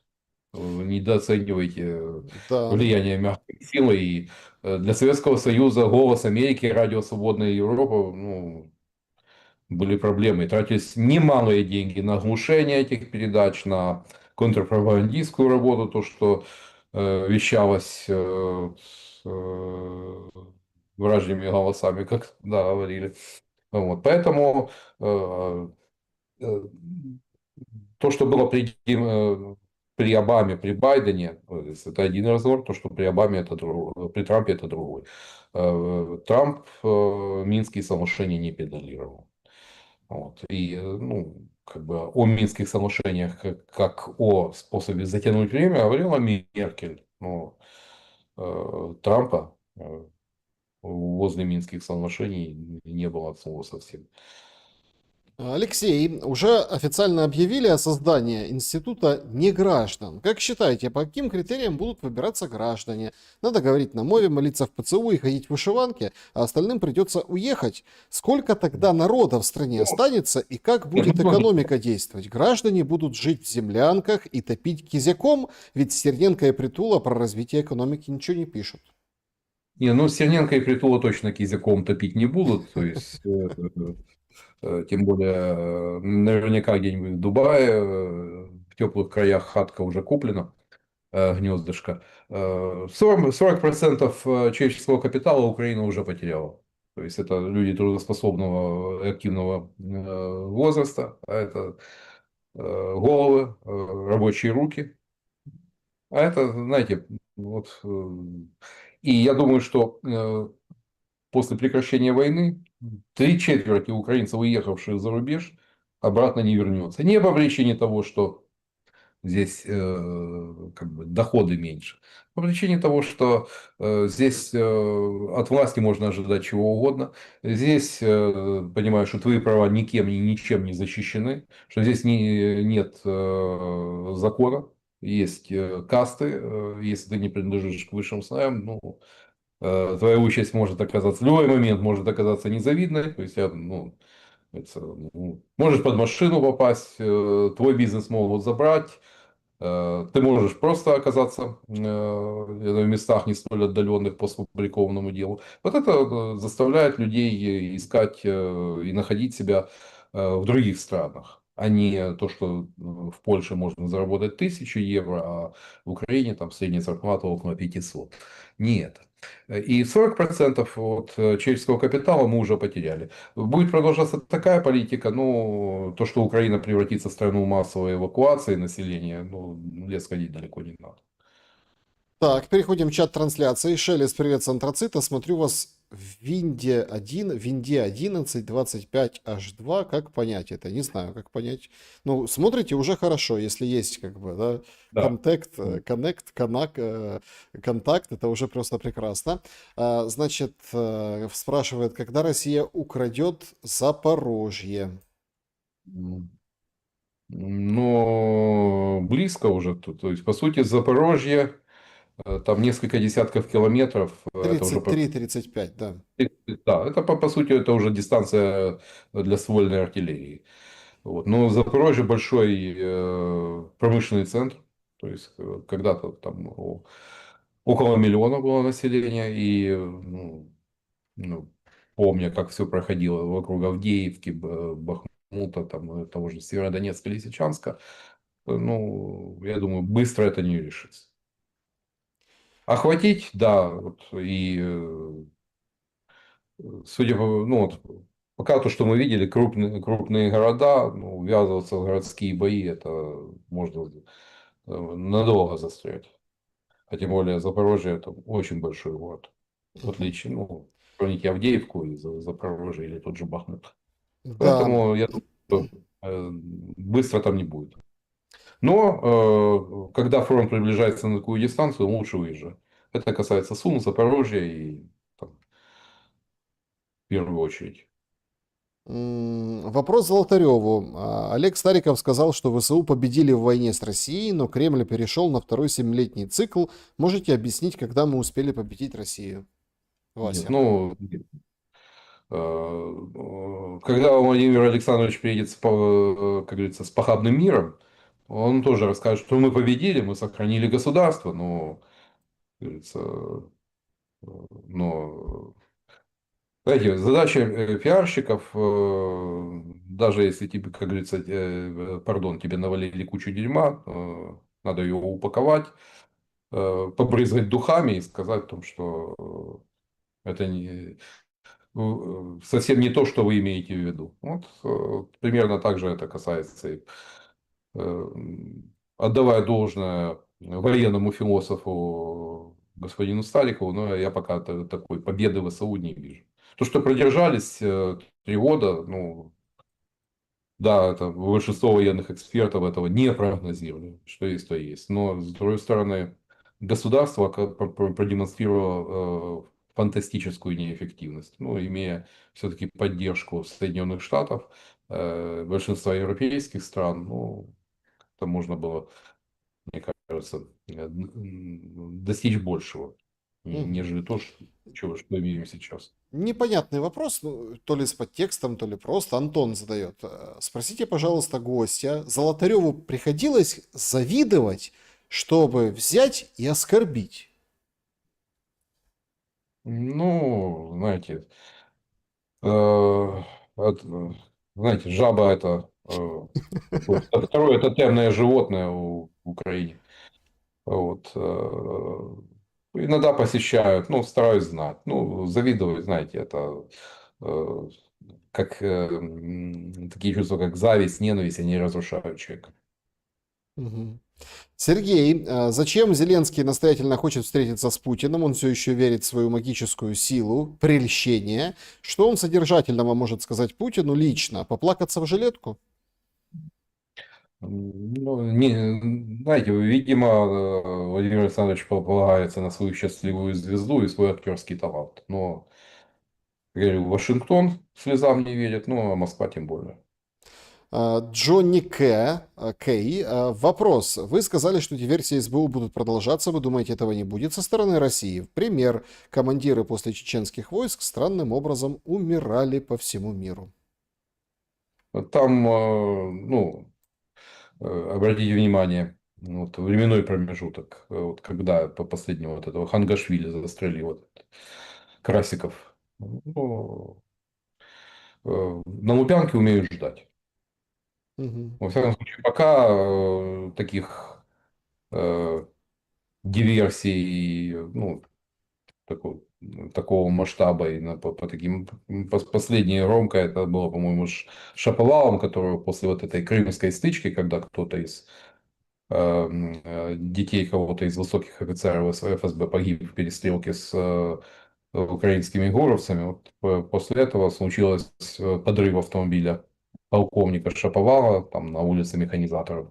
Недооценивайте Да, влияние мягкой силы. И для Советского Союза «Голос Америки», «Радио Свободная Европа», ну, были проблемы. Тратились немалые деньги на глушение этих передач, на контрпропагандистскую работу, то, что вещалось вражьими голосами, как да, говорили. Вот. Поэтому э, то, что было при Обаме, при Байдене, это один разговор, то, что при Обаме это другой, при Трампе это другой. Трамп Минские соглашения не педалировал. Вот. И ну, как бы о Минских соглашениях как о способе затянуть время говорила Меркель. Но Трампа возле Минских соглашений не было от слова совсем. Алексей, уже официально объявили о создании института неграждан. Как считаете, по каким критериям будут выбираться граждане? Надо говорить на мове, молиться в ПЦУ и ходить в вышиванке, а остальным придется уехать. Сколько тогда народа в стране останется и как Нет, будет ну, тоже. экономика действовать? Граждане будут жить в землянках и топить кизяком, ведь Стерненко и Притула про развитие экономики ничего не пишут. Не, ну Стерненко и Притула точно кизяком топить не будут. То есть, тем более, наверняка где-нибудь в Дубае, в теплых краях хатка уже куплена. Гнездышко. 40% человеческого капитала Украина уже потеряла. То есть это люди трудоспособного и активного возраста, а это головы, рабочие руки. А это, знаете, вот, и я думаю, что после прекращения войны три четверти украинцев, уехавших за рубеж, обратно не вернется. Не по причине того, что здесь как бы доходы меньше. По причине того, что здесь от власти можно ожидать чего угодно. Здесь понимаешь, что твои права никем и ничем не защищены, что здесь нет закона, есть касты. Если ты не принадлежишь к высшим слоям, ну, твоя участь может оказаться, в любой момент может оказаться незавидной. То есть, ну, можешь под машину попасть, твой бизнес могут забрать. Ты можешь просто оказаться в местах не столь отдаленных по сфабрикованному делу. Вот это заставляет людей искать и находить себя в других странах, а не то, что в Польше можно заработать 1000 евро, а в Украине там средняя зарплата около 500. Не это. И 40% от человеческого капитала мы уже потеряли. Будет продолжаться такая политика, ну, то, что Украина превратится в страну массовой эвакуации населения, ну, лес ходить далеко не надо. Так, переходим в чат трансляции. Шелест, привет с антрацита. Смотрю вас в Винде 11 25H2. Как понять это? Не знаю, как понять. Ну, смотрите уже хорошо, если есть как бы, да, Да. контакт, это уже просто прекрасно. Значит, спрашивает, когда Россия украдет Запорожье? М. Но близко уже тут. То есть, по сути, Запорожье, там несколько десятков километров, это уже 33-35, да. да, это по сути это уже дистанция для ствольной артиллерии. Вот. Но Запорожье большой промышленный центр, то есть когда-то там около миллиона было населения, и ну, помня, как все проходило вокруг Авдеевки, Бахмута, там, того же Северодонецка, Лисичанска, ну, я думаю, быстро это не решится. Охватить, да, вот, и судя по, ну, вот, пока то, что мы видели, крупные города, ну, ввязываться в городские бои, это можно надолго застрять. А тем более Запорожье это очень большой город. В Мгм. отличие, ну, сравните Авдеевку и Запорожье или тот же Бахмут. Да. Поэтому я думаю, что быстро там не будет. Но когда фронт приближается на такую дистанцию, лучше выезжать. Это касается Сум, Запорожья и там, в первую очередь. Вопрос Золотареву. Олег Стариков сказал, что ВСУ победили в войне с Россией, но Кремль перешел на второй семилетний цикл. Можете объяснить, когда мы успели победить Россию? Нет, Вася. ну, когда Владимир Александрович приедет, как говорится, с похабным миром, он тоже расскажет, что мы победили, мы сохранили государство, но, как говорится, но знаете, задача пиарщиков, даже если тебе, как говорится, пардон, тебе навалили кучу дерьма, надо ее упаковать, побрызгать духами и сказать о том, что это совсем не то, что вы имеете в виду. Вот примерно так же это касается и э, отдавая должное военному философу господину Старикову, но я пока такой победы в САУ не вижу. То, что продержались 3 года, ну, да, это большинство военных экспертов этого не прогнозировали, что есть, то есть. Но, с другой стороны, государство продемонстрировало фантастическую неэффективность, ну, имея все-таки поддержку Соединенных Штатов, большинства европейских стран, ну, там можно было, мне кажется, достичь большего, Мгм. нежели то, что имеем сейчас. Непонятный вопрос, ну, то ли с подтекстом, то ли просто. Антон задает. Спросите, пожалуйста, гостя. Золотареву приходилось завидовать, чтобы взять и оскорбить? Ну, знаете, Э, знаете, жаба это второе это темное животное в Украине. Вот. Иногда посещают, ну, стараюсь знать. Ну, завидовать, знаете, это э, как такие чувства, как зависть, ненависть, они разрушают человека. Мгм. Сергей, зачем Зеленский настоятельно хочет встретиться с Путиным? Он все еще верит в свою магическую силу, прельщение. Что он содержательного может сказать Путину лично? Поплакаться в жилетку? Ну, знаете, видимо, Владимир Александрович полагается на свою счастливую звезду и свой актерский талант. Но я говорю, Вашингтон слезам не верит, ну а Москва тем более. Джонни Кей. Вопрос. Вы сказали, что диверсии СБУ будут продолжаться. Вы думаете, этого не будет со стороны России? Пример. Командиры после чеченских войск странным образом умирали по всему миру. Там, ну, обратите внимание, Вот временной промежуток, вот когда по последнего вот этого Хангашвили застрелил вот Красиков. Ну, на Лубянке умеют ждать. Мгм. Во всяком случае, пока таких э, диверсий, ну, такого, такого масштаба и по таким последняя ромка это было, по-моему, с Шаповалом, которого после вот этой крымской стычки, когда кто-то из детей кого-то из высоких офицеров ФСБ погиб в перестрелке с украинскими горовцами. Вот после этого случилось подрыв автомобиля полковника Шаповала там на улице Механизаторов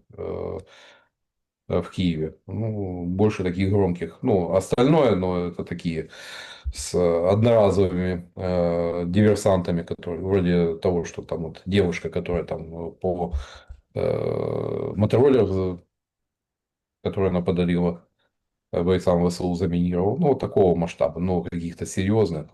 в Киеве. Ну, больше таких громких. Ну, остальное, но это такие с одноразовыми диверсантами, которые вроде того, что там вот девушка, которая там по мотороллер, который она подарила бойцам ВСУ, заминировал. Ну, вот такого масштаба, но каких-то серьезных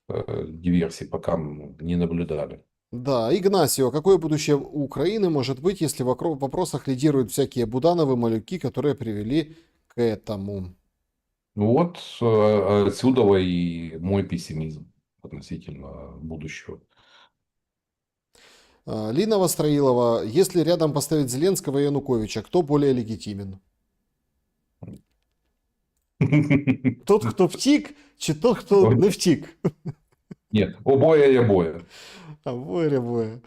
диверсий пока не наблюдали. Да, Игнасио, какое будущее у Украины может быть, если в вопросах лидируют всякие Будановы, Малюки, которые привели к этому? Ну вот отсюда и мой пессимизм относительно будущего. Лина Востроилова, если рядом поставить Зеленского и Януковича, кто более легитимен? Тот, кто втік, чи тот, хто не втік? Нет, обоє и обоє. Обоє.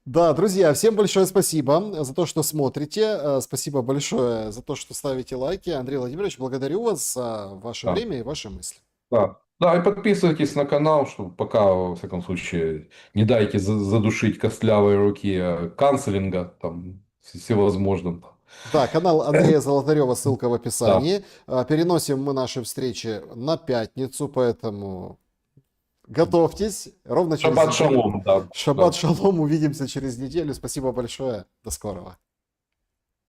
Да, друзья, всем большое спасибо за то, что смотрите. Спасибо большое за то, что ставите лайки. Андрей Владимирович, благодарю вас за ваше Да. время и ваши мысли. Да. Да, и подписывайтесь на канал, чтобы пока, во всяком случае, не дайте задушить костлявой руки канцелинга там всевозможным. Да, канал Андрея Золотарева, ссылка в Да, описании. Переносим мы наши встречи на пятницу, поэтому готовьтесь. Ровно через шаббат неделю. шалом, да. Шаббат шалом. Увидимся через неделю. Спасибо большое. До скорого.